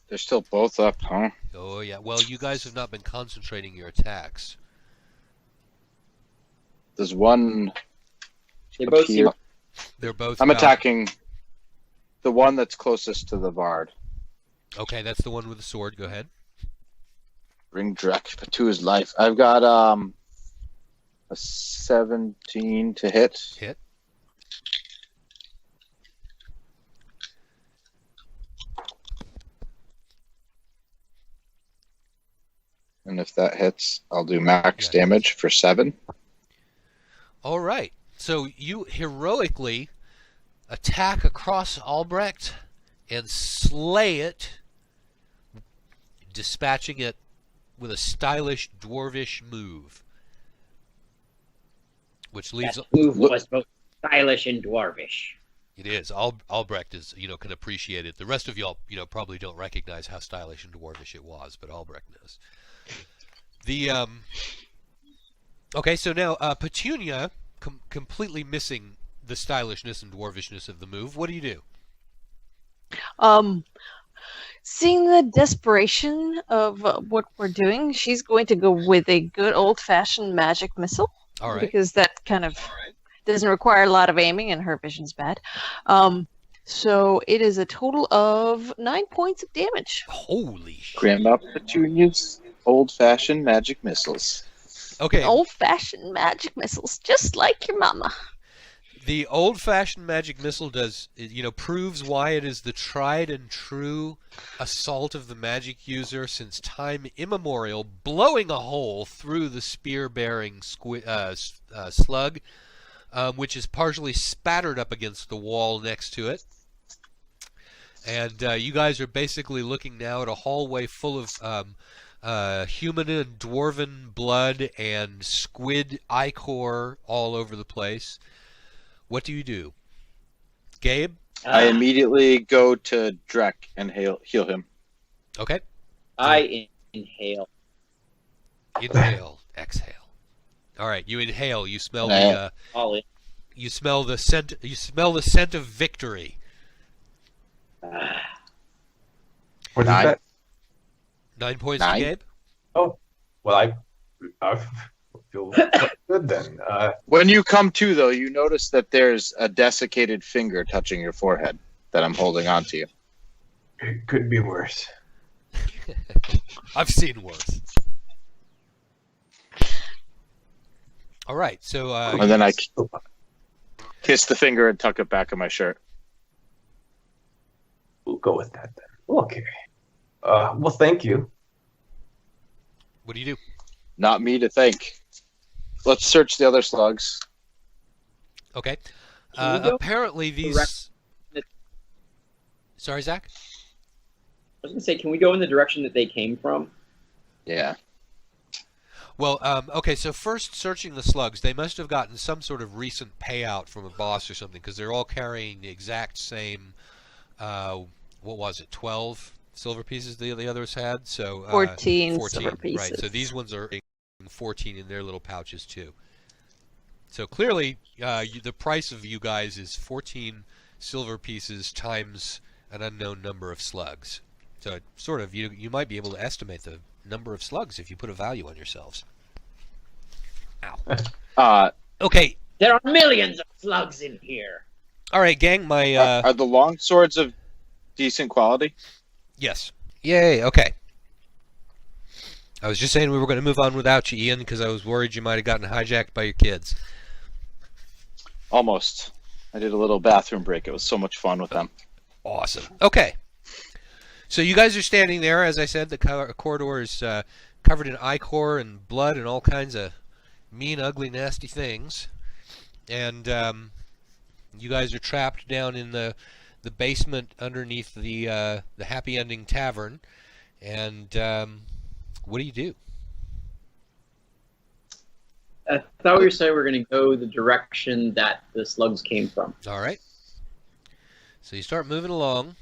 They're still both up, huh? Oh, yeah. Well, you guys have not been concentrating your attacks. There's one They up both here. They're both. I'm about- attacking the one that's closest to the bard. Okay, that's the one with the sword. Go ahead. Bring Drek to his life. I've got a 17 to hit. Hit. And if that hits, I'll do max Yeah. damage for 7. All right. So you heroically attack across Albrecht and slay it, dispatching it with a stylish dwarvish move, which leaves. That move was both stylish and dwarvish. It is. Albrecht is, can appreciate it. The rest of y'all, probably don't recognize how stylish and dwarvish it was, but Albrecht knows. Okay, so now Petunia, completely missing the stylishness and dwarvishness of the move. What do you do? Seeing the desperation of what we're doing, she's going to go with a good old-fashioned magic missile. All right. Because that kind of Doesn't require a lot of aiming, and her vision's bad. So it is a total of 9 points of damage. Holy shit. Grandma Petunia's old-fashioned magic missiles. Okay. Old-fashioned magic missiles, just like your mama. The old-fashioned magic missile proves why it is the tried and true assault of the magic user since time immemorial, blowing a hole through the spear-bearing slug, which is partially spattered up against the wall next to it. And you guys are basically looking now at a hallway full of human and dwarven blood and squid ichor all over the place. What do you do? Gabe? I immediately go to Drek and heal him. Okay. I inhale. Inhale. Exhale. All right. You inhale. You smell All in. You smell the scent. You smell the scent of victory. What is Nine. that? 9 points Nine. to Gabe. Oh, well, I feel quite good then. When you come to, though, you notice that there's a desiccated finger touching your forehead that I'm holding onto you. It could be worse. I've seen worse. All right. So. And then I kiss the finger and tuck it back in my shirt. We'll go with that then. Okay. Well, thank you. What do you do? Not me to thank. Let's search the other slugs. Okay. Can we go Apparently these. Sorry, Zach. I was going to say, can we go in the direction that they came from? Yeah. Well, okay, so first searching the slugs, they must have gotten some sort of recent payout from a boss or something, because they're all carrying the exact same, what was it, 12 silver pieces the others had? So 14 silver pieces. Right, so these ones are 14 in their little pouches, too. So clearly, the price of you guys is 14 silver pieces times an unknown number of slugs. So sort of, you might be able to estimate the number of slugs if you put a value on yourselves. Ow. Okay. There are millions of slugs in here. All right, gang. My Are the long swords of decent quality? yes. Yay. Okay. I was just saying we were going to move on without you, Ian, because I was worried you might have gotten hijacked by your kids. Almost. I did a little bathroom break. It was so much fun with them. Awesome. Okay. So you guys are standing there. As I said, the corridor is covered in ichor and blood and all kinds of mean, ugly, nasty things. And you guys are trapped down in the basement underneath the Happy Ending Tavern. And what do you do? I thought we were saying we were going to go the direction that the slugs came from. All right. So you start moving along.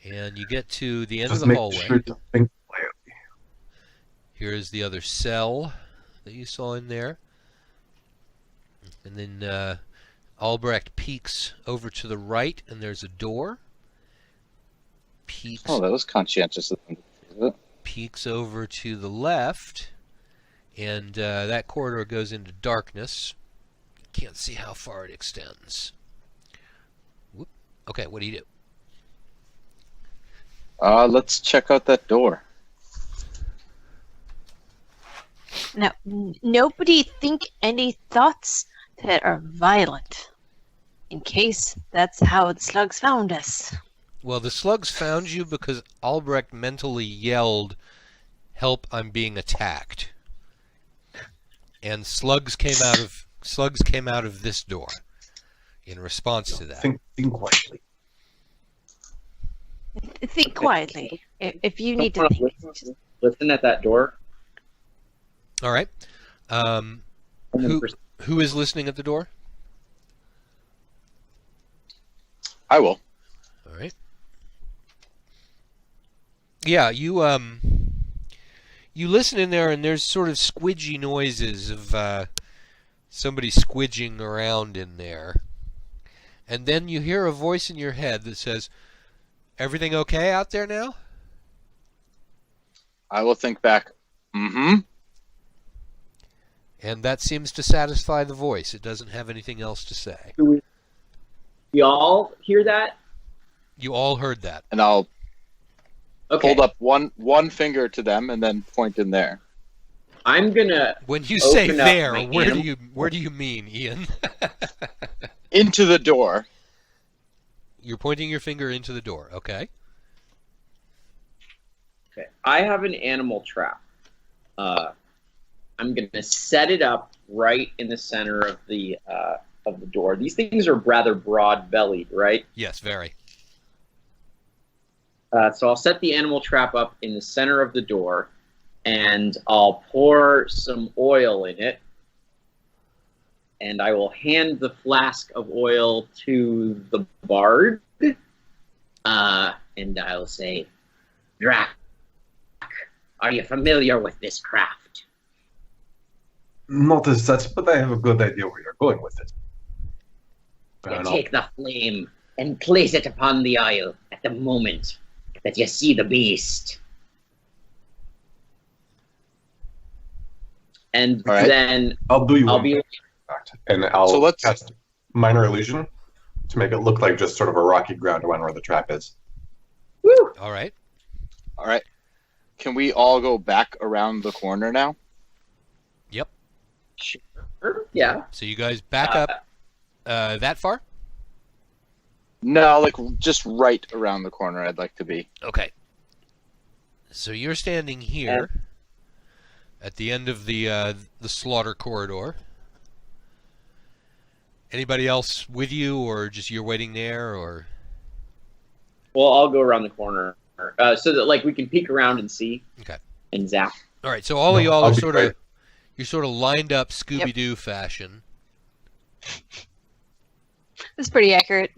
And you get to the end Just of the make hallway. sure to think clearly. Here is the other cell that you saw in there. And then Albrecht peeks over to the right, and there's a door. Peeks, Oh, that was conscientious of them. peeks over to the left, and that corridor goes into darkness. Can't see how far it extends. Whoop. Okay, what do you do? Let's check out that door. Now, nobody think any thoughts that are violent, in case that's how the slugs found us. Well, the slugs found you because Albrecht mentally yelled, "Help, I'm being attacked." And slugs came out of this door in response to that. Think quietly. Think quietly. If you need to think. Listen at that door. All right. Who is listening at the door? I will. All right. Yeah, you listen in there, and there's sort of squidgy noises of somebody squidging around in there, and then you hear a voice in your head that says, "Everything okay out there now?" I will think back. Mm-hmm. And that seems to satisfy the voice. It doesn't have anything else to say. Do we all hear that? You all heard that. And I'll Okay. hold up one finger to them and then point in there. I'm gonna When you say Open up there, my where do you mean, Ian? Into the door. You're pointing your finger into the door. Okay. Okay. I have an animal trap. I'm going to set it up right in the center of the door. These things are rather broad-bellied, right? Yes, very. So I'll set the animal trap up in the center of the door, and I'll pour some oil in it, and I will hand the flask of oil to the bard, and I'll say, Drac, are you familiar with this craft? Not as such, but I have a good idea where you're going with it. You take the flame and place it upon the isle at the moment that you see the beast. And All right. then I'll do you I'll one be fact, and I'll So let's- cast minor illusion to make it look like just sort of a rocky ground around where the trap is. woo! All right. All right. Can we all go back around the corner now? Yep. Sure. Yeah. So you guys back up that far? No, like just right around the corner I'd like to be. Okay. So you're standing here at the end of the slaughter corridor. Anybody else with you, or just you're waiting there, or? Well, I'll go around the corner so that like we can peek around and see. Okay. And zap. All right. So all of No, y'all I'll are be sort right. of you're sort of lined up Scooby-Doo fashion. That's pretty accurate.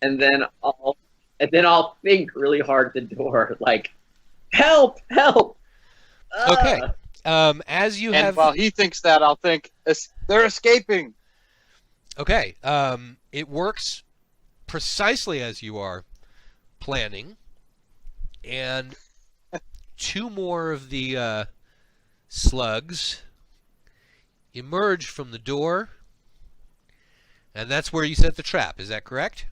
And then I'll think really hard at the door, like, help, help. Okay. As you And have while he thinks that, I'll think, they're escaping. Okay, it works precisely as you are planning, and two more of the slugs emerge from the door, and that's where you set the trap. Is that correct?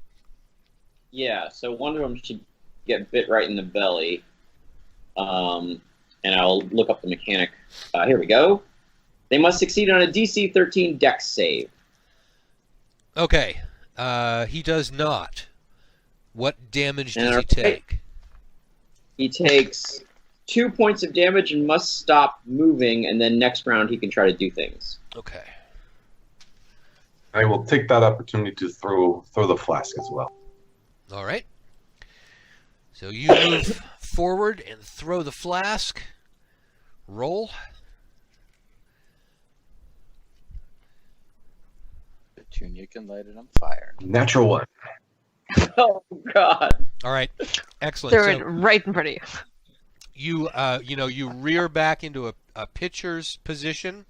Yeah, so one of them should get bit right in the belly. And I'll look up the mechanic. Here we go. They must succeed on a DC 13 Dex save. Okay, he does not. What damage does he Alright. take? He takes 2 points of damage and must stop moving, and then next round he can try to do things. Okay. I will take that opportunity to throw the flask as well. All right. So you move forward and throw the flask. Roll. Petunia can light it on fire. Natural one. Oh, God. All right. Excellent. They're So right in front of you. you rear back into a pitcher's position,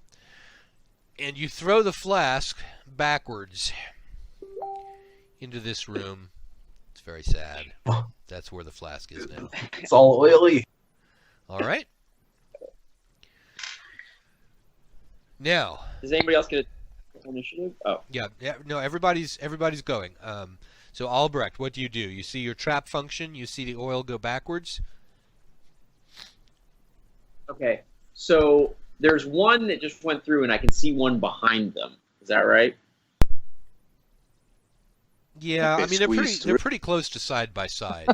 and you throw the flask backwards into this room. It's very sad. That's where the flask is now. It's all oily. All right. Now, Does anybody else get initiative? Oh. yeah, no, everybody's going. So Albrecht, what do? You see your trap function. You see the oil go backwards. Okay. So there's one that just went through, and I can see one behind them. Is that right? Yeah, Okay, I mean squeeze they're through. pretty close to side by side.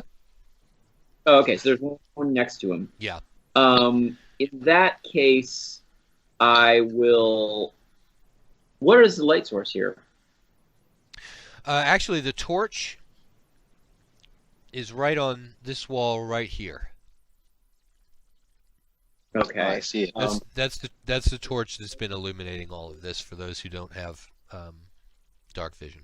Oh, okay, so there's one next to him. Yeah. In that case, I will. What is the light source here? Actually, the torch is right on this wall right here. Okay. I see it. That's the torch that's been illuminating all of this for those who don't have dark vision.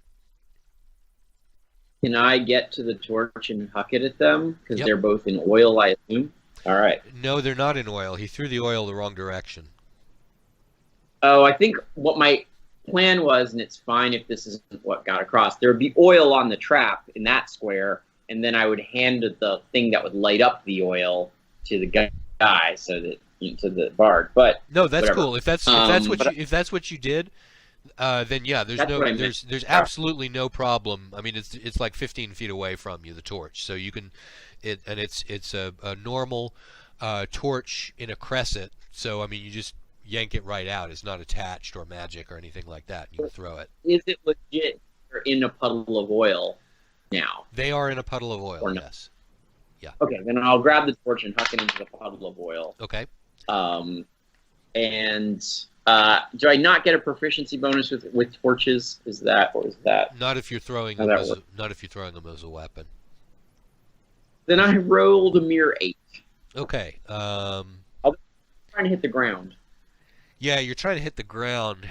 Can I get to the torch and huck it at them? Because Yep. they're both in oil, I assume. All right. No, they're not in oil. He threw the oil the wrong direction. Oh, I think what my plan was, and it's fine if this isn't what got across, there would be oil on the trap in that square, and then I would hand the thing that would light up the oil to the guy so that, to the bard. But No, that's whatever. cool. If that's what you did, then yeah, That's what I meant. there's absolutely no problem. I mean, it's like 15 feet away from you, the torch, so you can it's a normal torch in a crescent. So I mean, you just yank it right out. It's not attached or magic or anything like that. You can throw it. Is it legit? Or in a puddle of oil now? They are in a puddle of oil. Or no? Yes. Okay, then I'll grab the torch and huck it into the puddle of oil. Okay. And do I not get a proficiency bonus with torches? Is that? Not if you're throwing How them that not if you're throwing them as a weapon. Then I rolled a mere 8. Okay. I'm trying to hit the ground. Yeah, you're trying to hit the ground.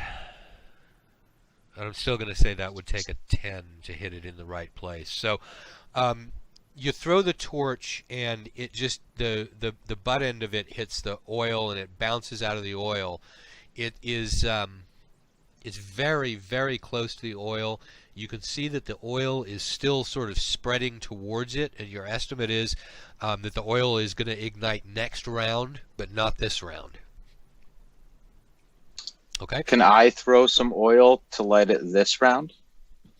I'm still going to say that would take a 10 to hit it in the right place. So, you throw the torch, and it just the butt end of it hits the oil, and it bounces out of the oil. It is it's very, very close to the oil. You can see that the oil is still sort of spreading towards it, and your estimate is that the oil is going to ignite next round, but not this round. Okay. Can I throw some oil to light it this round?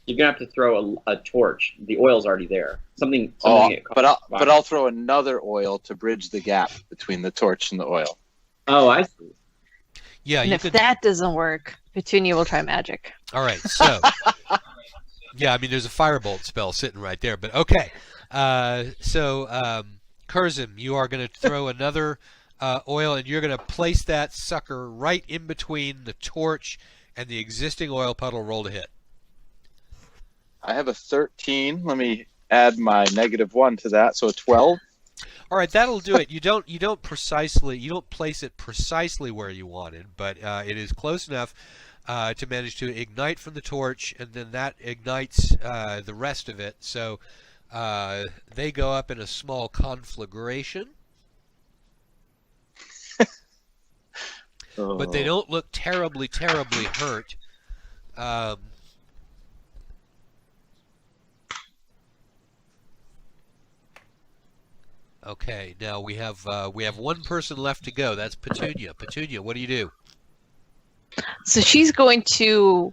You're gonna have to throw a torch. The oil's already there. Something but I'll throw another oil to bridge the gap between the torch and the oil. Oh, I see. Yeah, And if that doesn't work, Petunia will try magic. All right, so yeah, I mean, there's a firebolt spell sitting right there, but okay. So Curzon, you are going to throw another oil, and you're going to place that sucker right in between the torch and the existing oil puddle. Roll to hit. I have a 13. Let me add my -1 to that, so a 12. All right, that'll do it. You don't place it precisely where you wanted, but it is close enough to manage to ignite from the torch, and then that ignites the rest of it. So they go up in a small conflagration. But they don't look terribly, terribly hurt. Okay, now we have one person left to go. That's Petunia. Petunia, what do you do? So she's going to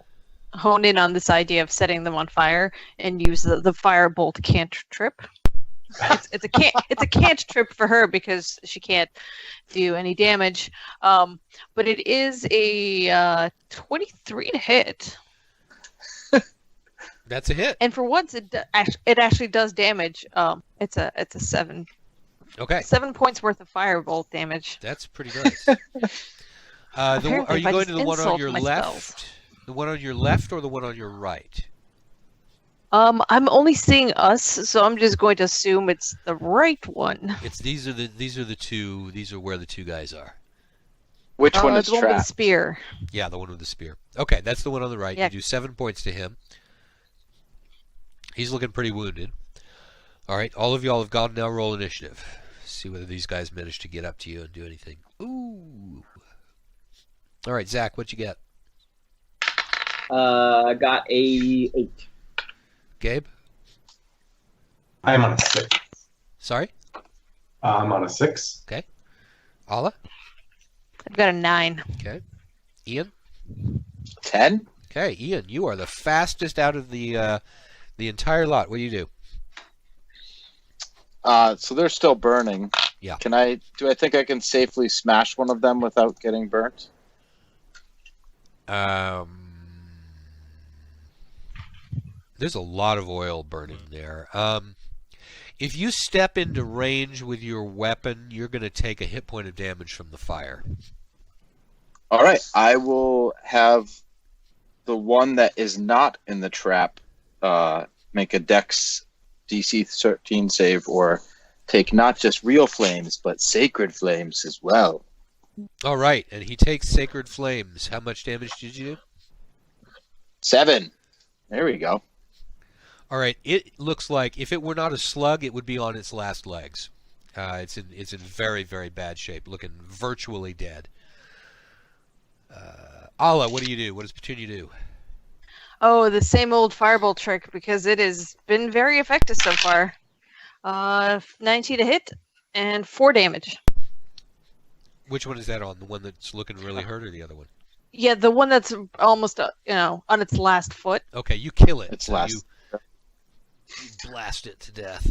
hone in on this idea of setting them on fire and use the firebolt cantrip. It's a cantrip for her because she can't do any damage. But it is a 23 to hit. That's a hit. And for once, it actually does damage. It's a 7. Okay. 7 points worth of firebolt damage. That's pretty nice. Are you going to the one on your left? Spells. The one on your left or the one on your right? I'm only seeing us, so I'm just going to assume it's the right one. These are the two. These are where the two guys are. Which one is the one with the trapped? spear. Yeah, the one with the spear. Okay, that's the one on the right. Yeah. You do 7 points to him. He's looking pretty wounded. All right, all of y'all have gone now. Roll initiative. See whether these guys manage to get up to you and do anything. Ooh. All right, Zach, what you get? I got a 8. Gabe? I am on a 6. Sorry? I'm on a 6. Okay. Ala? I've got a 9. Okay. Ian? 10? Okay, Ian, you are the fastest out of the entire lot. What do you do? So they're still burning. Yeah. Do I think I can safely smash one of them without getting burnt? There's a lot of oil burning there. If you step into range with your weapon, you're going to take a hit point of damage from the fire. All right. I will have the one that is not in the trap make a Dex DC 13 save or take not just real flames, but sacred flames as well. All right, and he takes Sacred Flames. How much damage did you do? 7. There we go. All right, it looks like if it were not a slug, it would be on its last legs. It's in very, very bad shape, looking virtually dead. Ala, what do you do? What does Petunia do? Oh, the same old firebolt trick because it has been very effective so far. 19 to hit and 4 damage. Which one is that on? The one that's looking really hurt, or the other one? Yeah, the one that's almost, on its last foot. Okay, you kill it. Its so last. You blast it to death,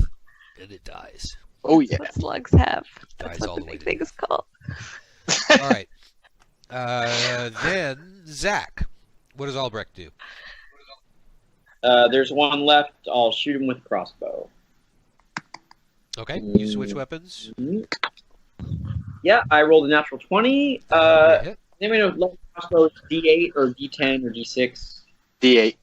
and it dies. Oh yeah. That's what slugs have. Dies That's all what the the way big to thing is called. All right. Then Zach, what does Albrecht do? There's one left. I'll shoot him with a crossbow. Okay, you switch weapons. Yeah, I rolled a natural 20. That'll be a hit. Anybody know if long crossbow is D8 or D10 or D6? D8.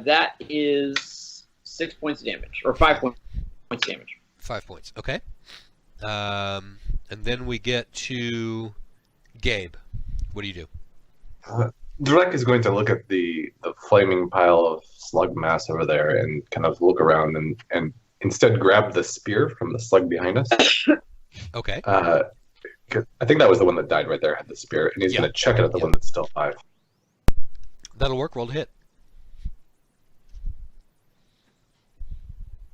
That is 6 points of damage, or 5 points of damage. 5 points. Okay. And then we get to Gabe. What do you do? Drek is going to look at the flaming pile of slug mass over there and kind of look around and instead grab the spear from the slug behind us. Okay. 'Cause I think that was the one that died right there, had the spear, and he's Yeah. going to chuck it at the one that's still alive. That'll work. Roll to hit.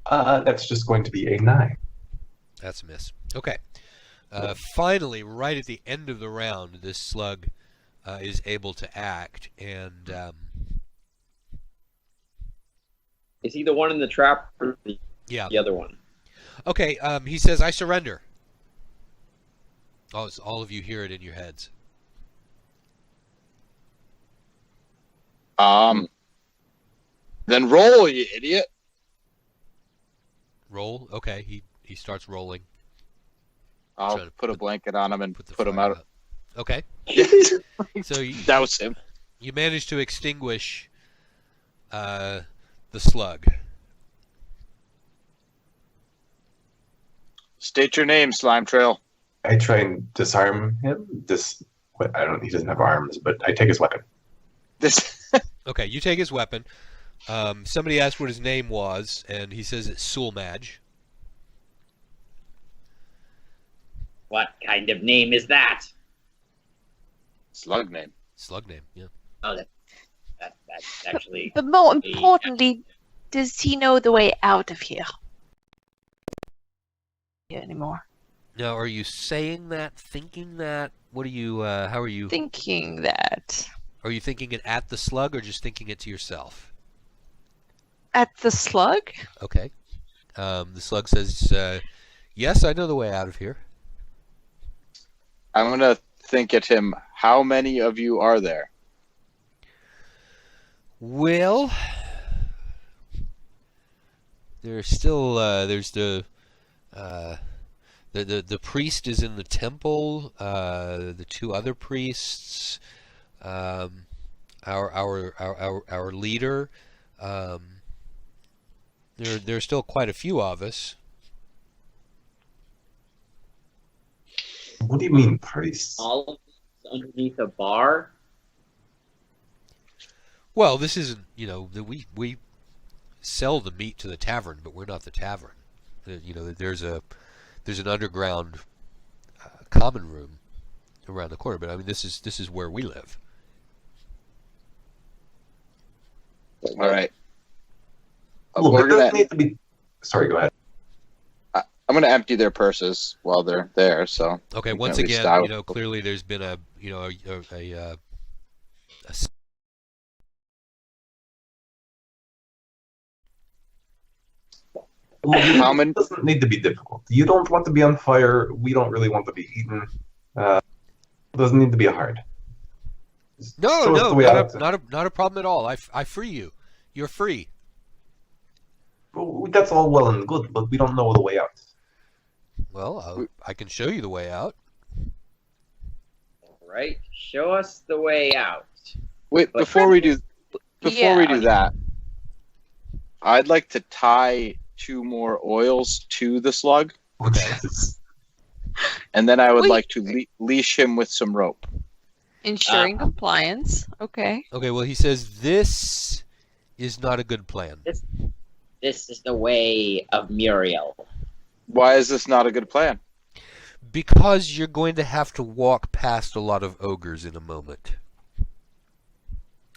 That's just going to be a 9. That's a miss. Okay. Finally, right at the end of the round, this slug is able to act, and Is he the one in the trap or the other one? Okay, he says, "I surrender." All of you hear it in your heads. Then roll, you idiot. Roll. Okay, he starts rolling. I'll Try to put a blanket on him and the put him fire out. Okay. So That was him. you manage to extinguish the slug. State your name, Slime Trail. I try and disarm him. He doesn't have arms, but I take his weapon. This. Okay, you take his weapon. Somebody asked what his name was, and he says it's Sulmaj. What kind of name is that? Slug name. Slug name, yeah. Oh, that's actually... But more importantly, does he know the way out of here? Anymore. Now, are you saying that, thinking that? What are you, how are you... Thinking that. Are you thinking it at the slug, or just thinking it to yourself? At the slug? Okay. The slug says, yes, I know the way out of here. I'm going to think at him, how many of you are there? Well, there's still, there's the priest is in the temple, the two other priests, our leader, there's still quite a few of us. What do you mean, priests? All of this underneath a bar? Well, this isn't, we sell the meat to the tavern, but we're not the tavern. There's an underground common room around the corner, but I mean, this is where we live. All right. Look, We're it gonna, doesn't need to be... Sorry, go ahead. I'm going to empty their purses while they're there. So Okay, we once can at least again, start- clearly there's been a How many? It doesn't need to be difficult. You don't want to be on fire. We don't really want to be eaten. It doesn't need to be hard. Just show us the way out. not a problem at all. I free you. You're free. Well, that's all well and good, but we don't know the way out. Well, I can show you the way out. All right, show us the way out. Wait, But- before we do Yeah. that, I'd like to tie 2 more oils to the slug, Okay. and then I would Wait. like to leash him with some rope. Ensuring compliance. Okay. Okay. Well, he says this is not a good plan. This is the way of Muriel. Why is this not a good plan? Because you're going to have to walk past a lot of ogres in a moment.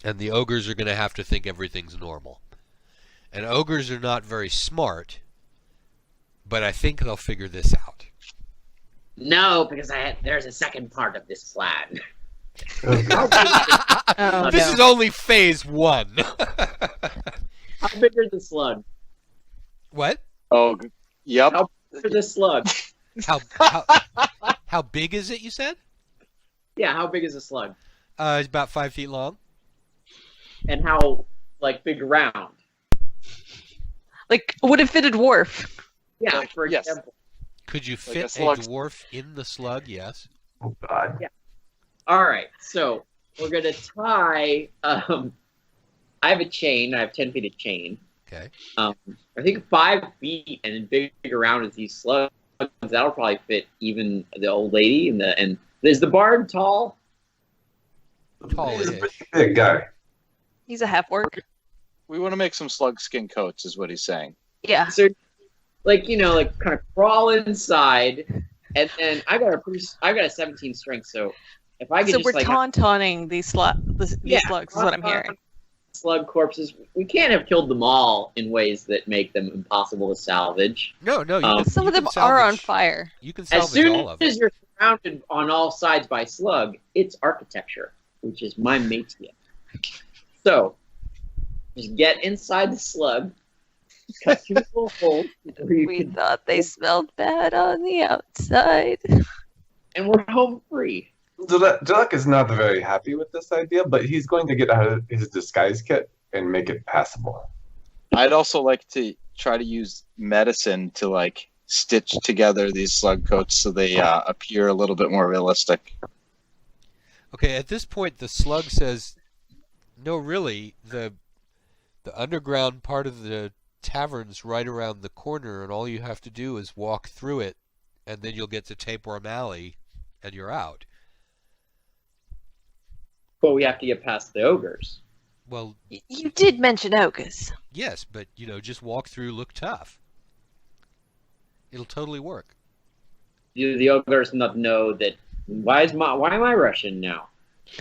And the ogres are going to have to think everything's normal. And ogres are not very smart, but I think they'll figure this out. No, because there's a second part of this plan. Oh, This no. is only phase 1. How big are the slug? What? Oh, yep. How big are the slug? How big is it, you said? Yeah, how big is a slug? It's about 5 feet long. And how, big around? Like, would it fit a dwarf? Yeah, Like, for yes. example. Could you Like fit a a slug. dwarf in the slug? Yes. Oh God. All right, so we're going to tie... I have a chain. I have 10 feet of chain. Okay. I think 5 feet and big around as these slugs. That'll probably fit even the old lady. And is the bard tall? He's a Tall-ish. pretty big guy. He's a half orc. We want to make some slug skin coats, is what he's saying. Yeah. So, kind of crawl inside, and then I got a 17 strength. So if I could So just we're taunting these slugs, is what I'm hearing. slug corpses, we can't have killed them all in ways that make them impossible to salvage. No, you can, Some you of them can are on salvage- fire. You can As salvage soon all of them. as you're surrounded on all sides by slug, it's architecture, which is my métier. So, just get inside the slug, cut two little holes where you We can, thought they smelled bad on the outside. and we're home free. Jalek is not very happy with this idea, but he's going to get out his disguise kit and make it passable. I'd also like to try to use medicine to stitch together these slug coats so they appear a little bit more realistic. Okay, at this point, the slug says, "No, really, the underground part of the tavern's right around the corner, and all you have to do is walk through it, and then you'll get to Tapeworm Alley, and you're out." But we have to get past the ogres. Well, You did mention ogres. yes, but just walk through, look tough. It'll totally work. Do the ogres not know that? Why am I Russian now?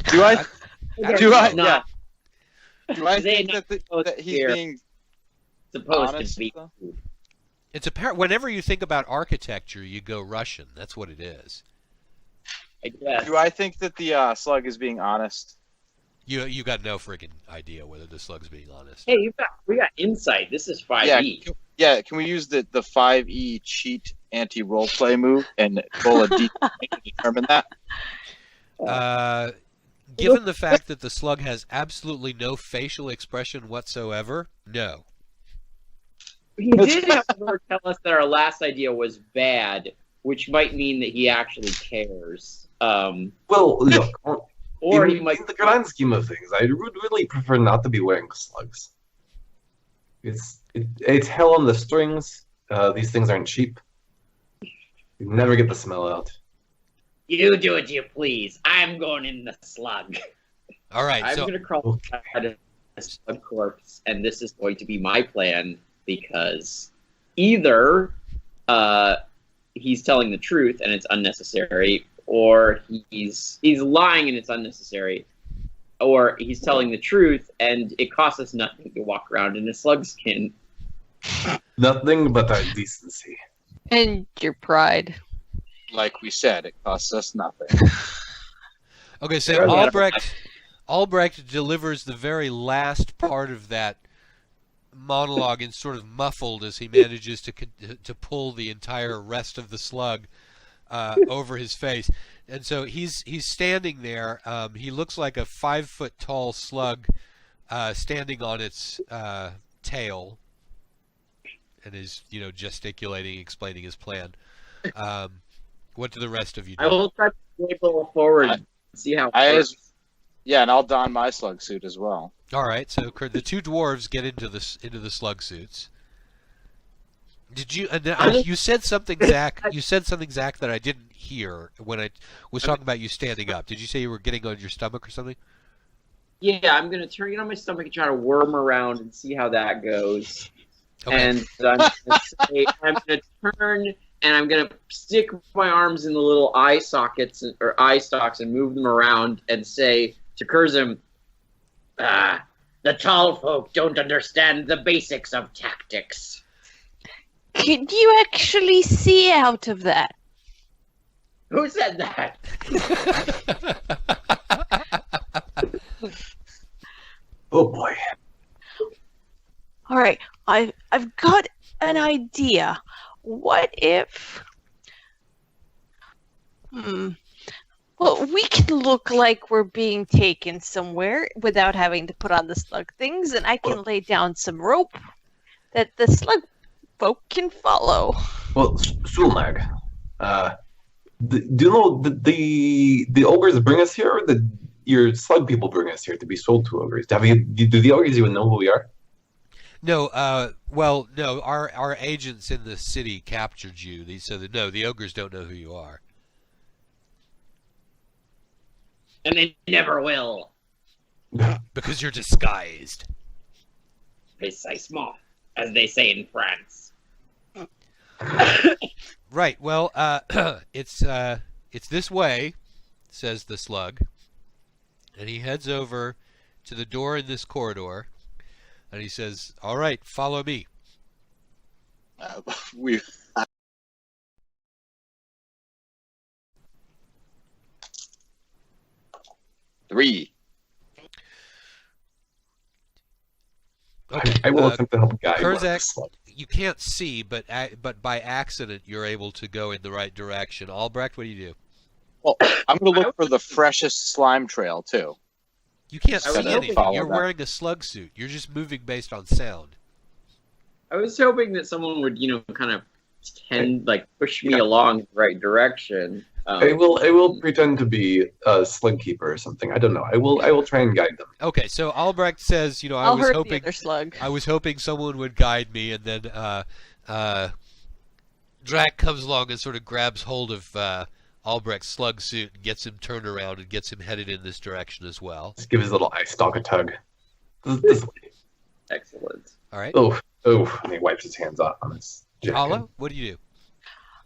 Do I? Do I? Not Do I They think not that he's here. being supposed honest, to be. though? It's apparent. Whenever you think about architecture, you go Russian. That's what it is. I guess. Do I think that the slug is being honest? You got no freaking idea whether the slug's being honest. Hey, we got insight. This is 5e. Yeah, can we use the 5e cheat anti-roleplay move and roll a d to determine that? Given the fact that the slug has absolutely no facial expression whatsoever, no. He did, however, tell us that our last idea was bad, which might mean that he actually cares. Well, look, Or in he might. the grand scheme of things, I would really prefer not to be wearing slugs. It's hell on the strings. These things aren't cheap. You never get the smell out. You do what you please. I'm going in the slug. All right, I'm so going to crawl inside a slug corpse, and this is going to be my plan because either he's telling the truth and it's unnecessary, or he's lying and it's unnecessary, or he's telling the truth and it costs us nothing to walk around in a slug skin. Nothing but our decency. And your pride. Like we said, it costs us nothing. okay, so Fairly Albrecht delivers the very last part of that monologue and sort of muffled as he manages to pull the entire rest of the slug over his face. And so he's standing there. He looks like a 5-foot tall slug standing on its tail and is gesticulating, explaining his plan. What do the rest of you do? I will try to wiggle forward and see how it works. Yeah, and I'll don my slug suit as well. All right, so the two dwarves get into the slug suits. Did you? You said something, Zach. You said something, Zach, that I didn't hear when I was talking about you standing up. Did you say you were getting on your stomach or something? Yeah, I'm gonna get on my stomach and try to worm around and see how that goes. Okay. And I'm gonna turn and I'm gonna stick my arms in the little eye sockets or eye stalks and move them around and say to Kurzim, the tall folk don't understand the basics of tactics. Can you actually see out of that? Who said that? Oh boy. All right, I've got an idea. What if? Well, we can look like we're being taken somewhere without having to put on the slug things, and I can lay down some rope that the slug folk can follow. Well, Sulmag, do you know the ogres bring us here, or your slug people bring us here to be sold to ogres? Do the ogres even know who we are? No, well, no. Our agents in the city captured you. No, the ogres don't know who you are. And they never will. Because you're disguised. Precisement, as they say in France. Right. Well, it's this way, says the slug, and he heads over to the door in this corridor, and he says, "All right, follow me." We. Three. Okay. I will attempt to help guide one of the Kurzak, slugs. you can't see, but by accident you're able to go in the right direction. Albrecht, what do you do? Well, I'm going to look for the freshest slime trail too. You can't I was see hoping- anything. follow You're that. wearing a slug suit. You're just moving based on sound. I was hoping that someone would, kind of push me along the right direction. I will pretend to be a slug keeper or something. I don't know. I will try and guide them. Okay, so Albrecht says, I'll hurt the hoping other slug. I was hoping someone would guide me, and then Drac comes along and sort of grabs hold of Albrecht's slug suit and gets him turned around and gets him headed in this direction as well. Just give his little eye stalk a tug. This way. Excellent. All right. Oh, and he wipes his hands off on his jacket. Hala, what do you do?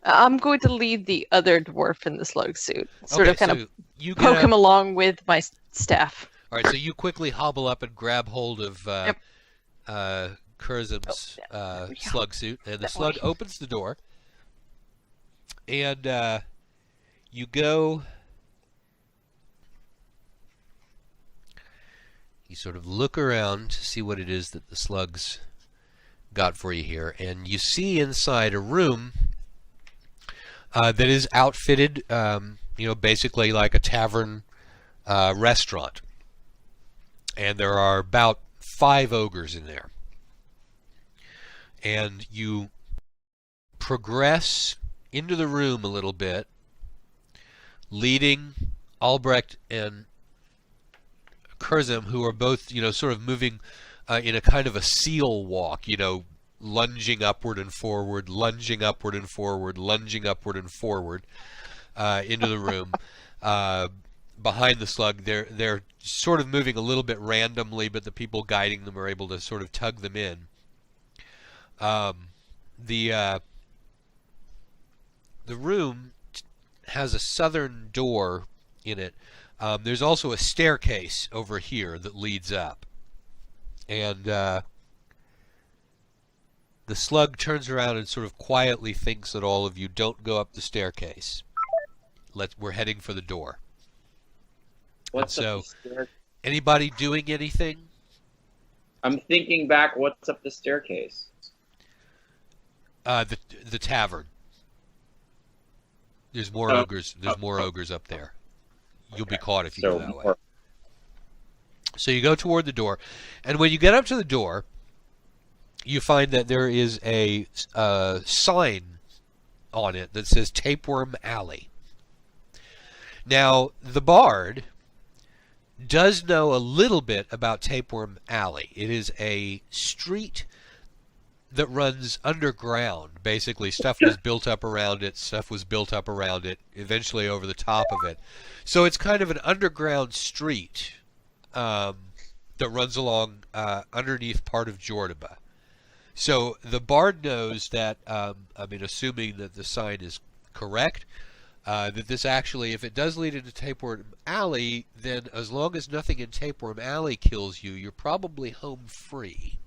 I'm going to lead the other dwurf in the slug suit. Sort of kind of you get poke up- him along with my staff. All right, so you quickly hobble up and grab hold of Kurzim's there we go. slug suit, and the That slug way. opens the door, and you go. You sort of look around to see what it is that the slugs got for you here, and you see inside a room that is outfitted, basically like a tavern restaurant. And there are about 5 ogres in there. And you progress into the room a little bit, leading Albrecht and Kurzim, who are both, sort of moving in a kind of a seal walk, lunging upward and forward, lunging upward and forward, lunging upward and forward into the room. Behind the slug, they're sort of moving a little bit randomly, but the people guiding them are able to sort of tug them in. The room has a southern door in it. There's also a staircase over here that leads up. And the slug turns around and sort of quietly thinks that all of you don't go up the staircase. We're heading for the door. What's So- up the stair- Anybody doing anything? I'm thinking back. What's up the staircase? The tavern. There's more ogres. There's more ogres up there. You'll be caught if you go that way. So you go toward the door, and when you get up to the door, you find that there is a sign on it that says Tapeworm Alley. Now, the bard does know a little bit about Tapeworm Alley. It is a street that runs underground. Basically, stuff was built up around it, eventually over the top of it. So it's kind of an underground street that runs along underneath part of Jordoba. So the bard knows that, assuming that the sign is correct, that this actually, if it does lead into Tapeworm Alley, then as long as nothing in Tapeworm Alley kills you, you're probably home free.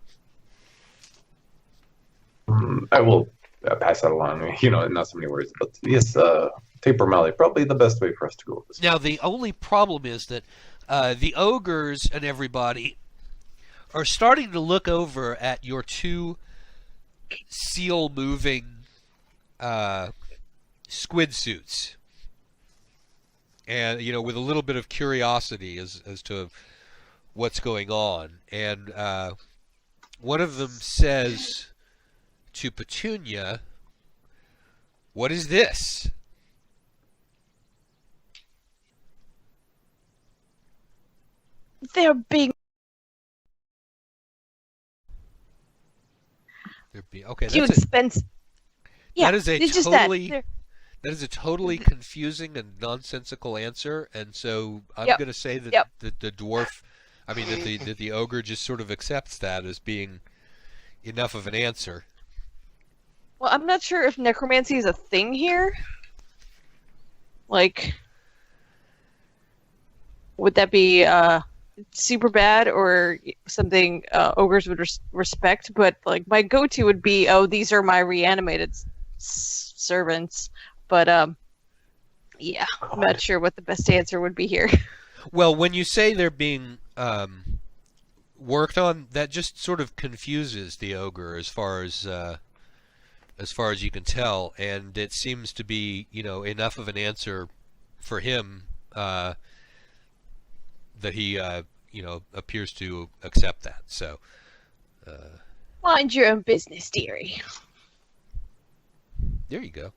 I will pass that along. Not so many words, but yes, taper Mally, probably the best way for us to go with this. Now, the only problem is that the ogres and everybody are starting to look over at your two seal-moving squid suits. And, with a little bit of curiosity as to what's going on. And one of them says to Petunia, "What is this?" They're being Okay, too that's expensive. Yeah, that is a it's just totally that. that is a totally confusing and nonsensical answer, and so I'm Yep. going to say that Yep. the dwarf, that the ogre just sort of accepts that as being enough of an answer. Well, I'm not sure if necromancy is a thing here. Like, would that be super bad or something ogres would respect? But like, my go-to would be, oh, these are my reanimated servants. But yeah, I'm not sure what the best answer would be here. Well, when you say they're being worked on, that just sort of confuses the ogre as far as you can tell, and it seems to be enough of an answer for him that he appears to accept that. So Mind your own business, dearie. there you go.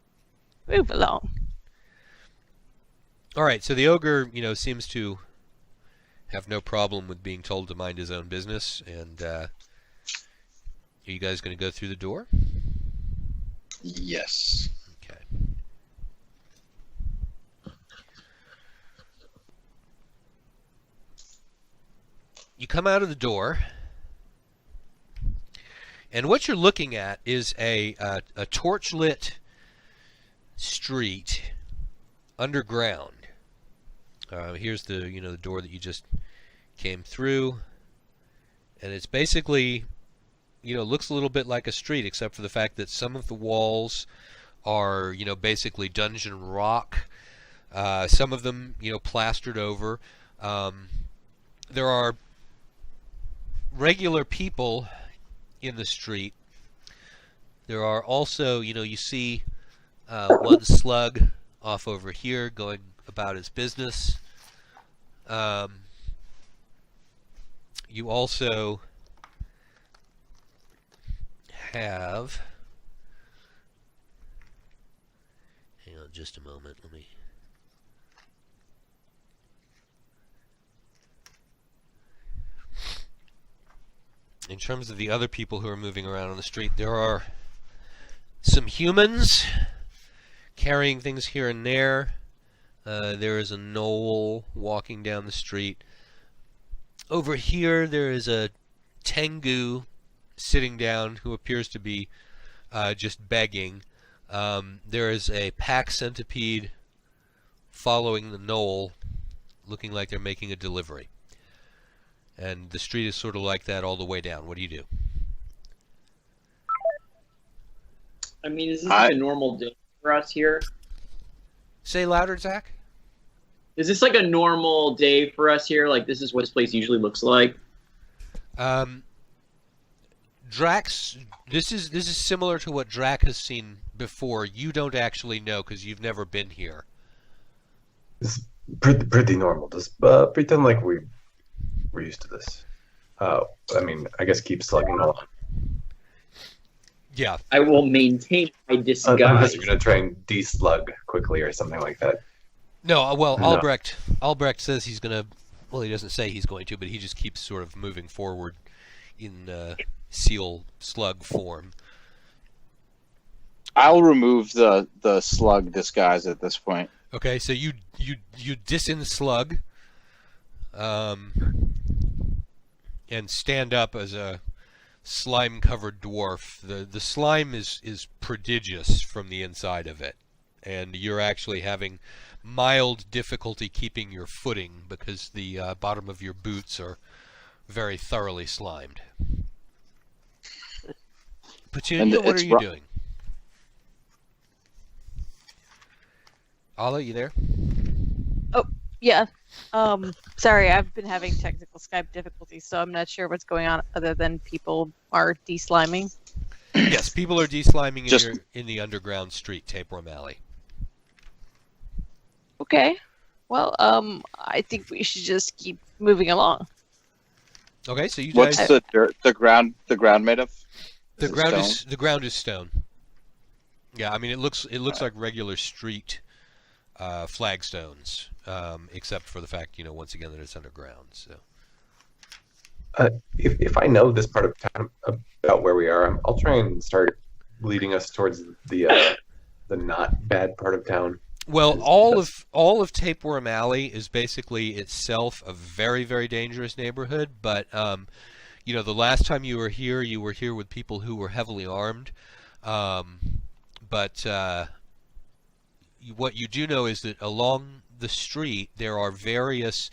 Move along. All right, so the ogre seems to have no problem with being told to mind his own business, and are you guys going to go through the door? Yes. Okay. You come out of the door, and what you're looking at is a torch-lit street underground. Here's the the door that you just came through, and it's basically looks a little bit like a street, except for the fact that some of the walls are basically dungeon rock. Some of them plastered over. There are regular people in the street. There are also you see one slug off over here going about his business. You also have, hang on just a moment, let me, in terms of the other people who are moving around on the street, there are some humans carrying things here and there. There is a gnoll walking down the street. Over here there is a Tengu sitting down who appears to be just begging. There is a pack centipede following the gnoll, looking like they're making a delivery. And the street is sort of like that all the way down. What do you do? I mean, is this like a normal day for us here? Say louder, Zach. Is this like a normal day for us here? Like, this is what this place usually looks like? Drax, this is similar to what Drac has seen before. You don't actually know because you've never been here. It's pretty normal. Just pretend like we're used to this. I guess keep slugging on. Yeah. I will maintain my disguise. Unless you're going to try and de-slug quickly or something like that. No, well, No. Albrecht says he's going to, well, he doesn't say he's going to, but he just keeps sort of moving forward in seal slug form. I'll remove the slug disguise at this point. Okay, so you disenslug and stand up as a slime-covered dwarf. The slime is prodigious from the inside of it, and you're actually having mild difficulty keeping your footing because the bottom of your boots are very thoroughly slimed. Petunia, what are you doing? Ala, you there? Yeah. Sorry, I've been having technical Skype difficulties, so I'm not sure what's going on other than people are de-sliming. Yes, people are de-sliming Just- in the underground street, Tapeworm Alley. Okay. Well, I think we should just keep moving along. Okay, so you What's guys, the dirt? The ground made of? the Is it ground stone? the ground is stone. Yeah, I mean it looks like regular street flagstones, except for the fact, once again that it's underground. So If I know this part of town about where we are, I'll try and start leading us towards the not bad part of town. well, all of Tapeworm Alley is basically itself a very, very dangerous neighborhood. But the last time you were here with people who were heavily armed. But what you do know is that along the street there are various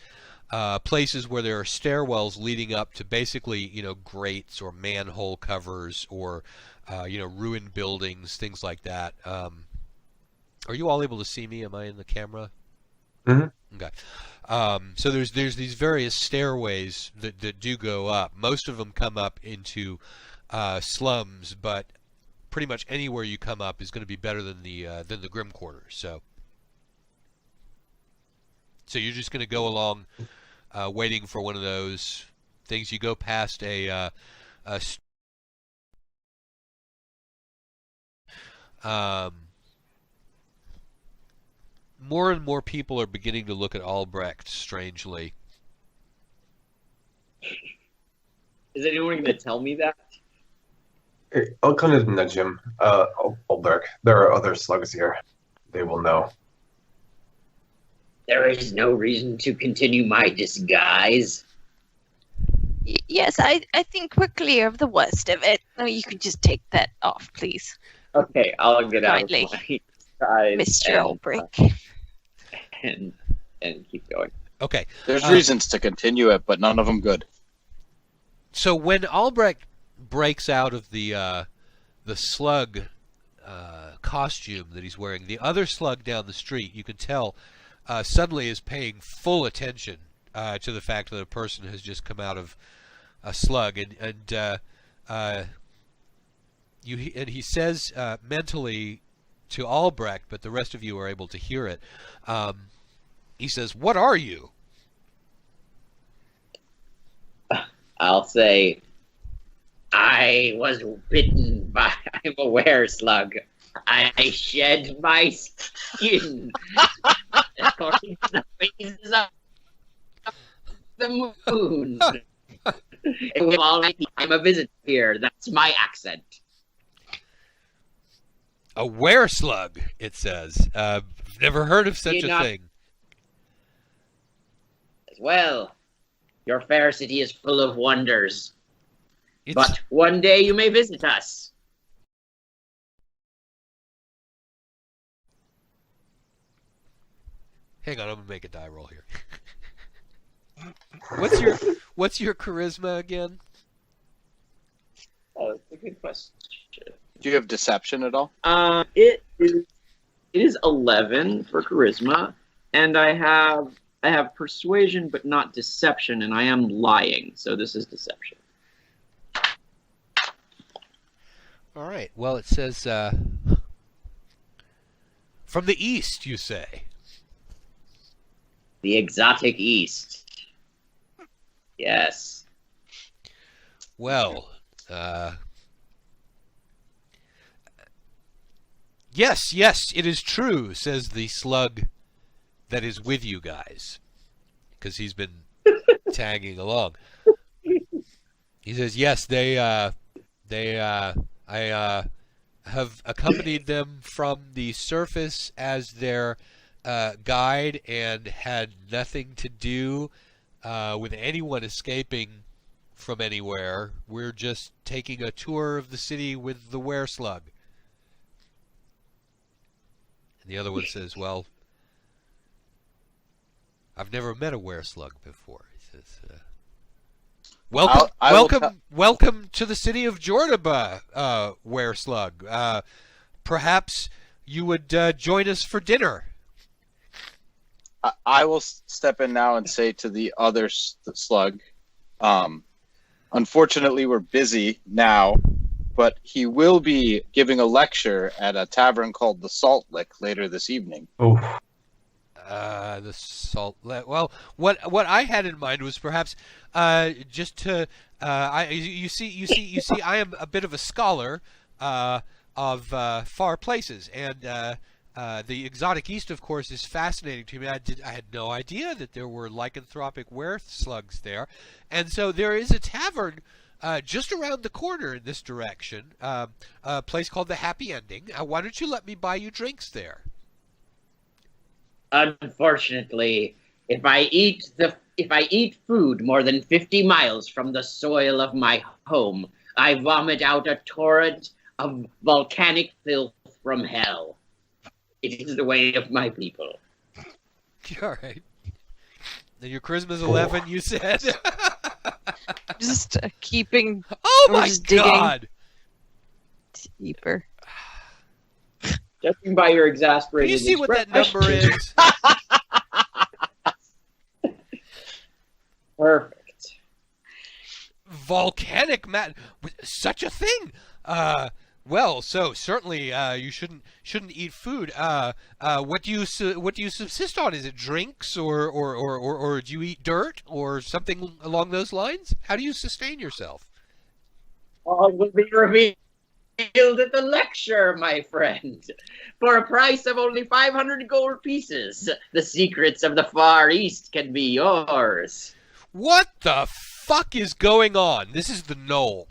places where there are stairwells leading up to basically, grates or manhole covers or ruined buildings, things like that. Are you all able to see me? Am I in the camera? Mm-hmm. Okay. So there's these various stairways that do go up. Most of them come up into slums, but pretty much anywhere you come up is going to be better than the Grimm quarters. So you're just going to go along, waiting for one of those things. You go past more and more people are beginning to look at Albrecht strangely. Is anyone going to tell me that? I'll kind of nudge him. Oldberg, there are other slugs here. They will know. There is no reason to continue my disguise. Yes, I think we're clear of the worst of it. Oh, you could just take that off, please, Okay, I'll get out Kindly. of my disguise Mr. Olbrich. and keep going. Okay. There's reasons to continue it, but none of them good. So when Albrecht breaks out of the slug costume that he's wearing, the other slug down the street, you can tell, suddenly is paying full attention to the fact that a person has just come out of a slug, and he says mentally to Albrecht, but the rest of you are able to hear it. He says, "What are you?" I'll say, I was bitten by a were-slug. I shed my skin according to the phases of the moon. It was all right. I'm a visitor here. That's my accent. A were-slug, it says. Never heard of such a thing. Well, your fair city is full of wonders. It's, But one day you may visit us. hang on, I'm gonna make a die roll here. What's your charisma again? Oh, that's a good question. Do you have deception at all? It is 11 for charisma, and I have persuasion, but not deception, and I am lying, so this is deception. All right. Well, it says from the east, you say. The exotic East. Yes. Well, yes, it is true, says the slug that is with you guys, because he's been tagging along. He says, yes, I have accompanied them from the surface as their guide and had nothing to do with anyone escaping from anywhere. We're just taking a tour of the city with the Were-Slug. And the other one says, well, I've never met a Were-Slug before. He says, welcome to the city of Jordoba, Were-Slug. Perhaps you would join us for dinner. I will step in now and say to the other slug, unfortunately we're busy now, but he will be giving a lecture at a tavern called the Salt Lick later this evening. Oh, The salt. Well, what I had in mind was perhaps just to. You see. I am a bit of a scholar of far places, and the exotic East, of course, is fascinating to me. I had no idea that there were lycanthropic were-slugs there, and so there is a tavern just around the corner in this direction. A place called the Happy Ending. Why don't you let me buy you drinks there? Unfortunately, if I eat food more than 50 miles from the soil of my home, I vomit out a torrent of volcanic filth from hell. It is the way of my people. All right. And your charisma's 11, you said? Just keeping. Oh Or my just digging. God! deeper. Judging by your Do exasperated you see what that number is? Perfect. Volcanic such a thing. Well, so certainly you shouldn't eat food. What do you subsist on? Is it drinks or do you eat dirt or something along those lines? How do you sustain yourself? All will be revealed at the lecture, my friend. For a price of only 500 gold pieces, the secrets of the Far East can be yours. What the fuck is going on? This is the Knoll.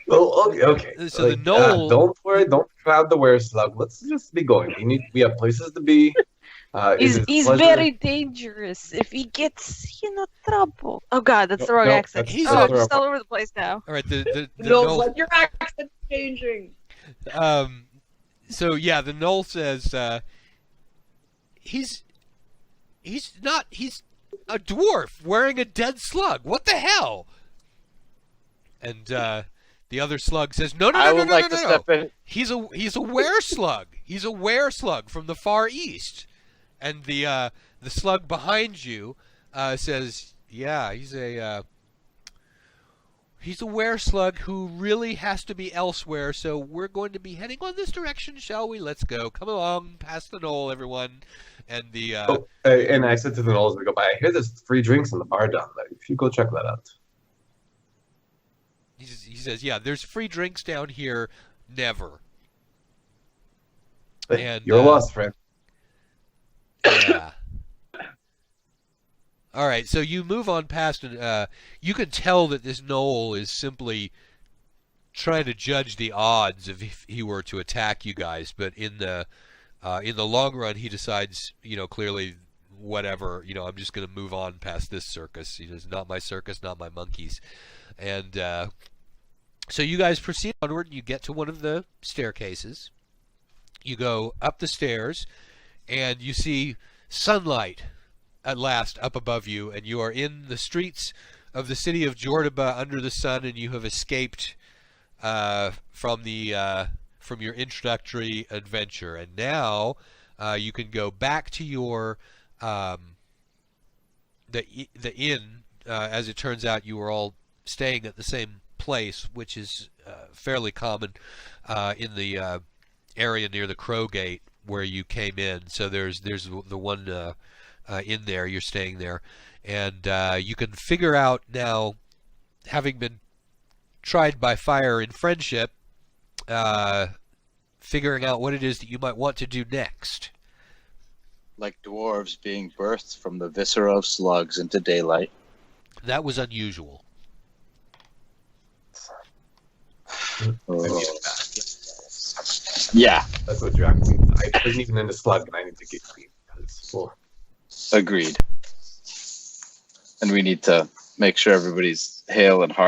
Well, okay. So the Knoll. Don't worry. Don't crowd the Were-Slug. Let's just be going. We have places to be. He's very dangerous. If he gets trouble. Oh God, that's the wrong accent. He's I'm just all over the place now. All right, the No, Knoll. like your accent's changing. So yeah, the Knoll says he's a dwarf wearing a dead slug. What the hell? And the other slug says, No. I would like to step in. He's a were-slug. He's a were-slug from the Far East. And the slug behind you says, yeah, he's a were-slug who really has to be elsewhere. So we're going to be heading on this direction, shall we? Let's go. Come along, past the Knoll, everyone. And the and I said to the Knolls, we go by. I hear there's free drinks in the bar down there. You should go check that out. He says, yeah, there's free drinks down here. Never. Hey, And you're lost, friend. Yeah. All right, so you move on past, and you can tell that this Knoll is simply trying to judge the odds if he were to attack you guys. But in the long run, he decides, clearly, whatever, I'm just going to move on past this circus. It's not my circus, not my monkeys. And so you guys proceed onward, and you get to one of the staircases. You go up the stairs, and you see sunlight at last up above you, and you are in the streets of the city of Jordoba under the sun, and you have escaped from your introductory adventure. And now you can go back to your the inn. As it turns out, you were all staying at the same place, which is fairly common in the area near the Crow Gate where you came in. So there's the one in there. You're staying there, and you can figure out now, having been tried by fire in friendship, figuring out what it is that you might want to do next. Like dwarves being birthed from the viscera of slugs into daylight. That was unusual. Yeah, That's what Jack means. I wasn't even in the slug, and I need to get clean. Well, agreed. And we need to make sure everybody's hale and hearty.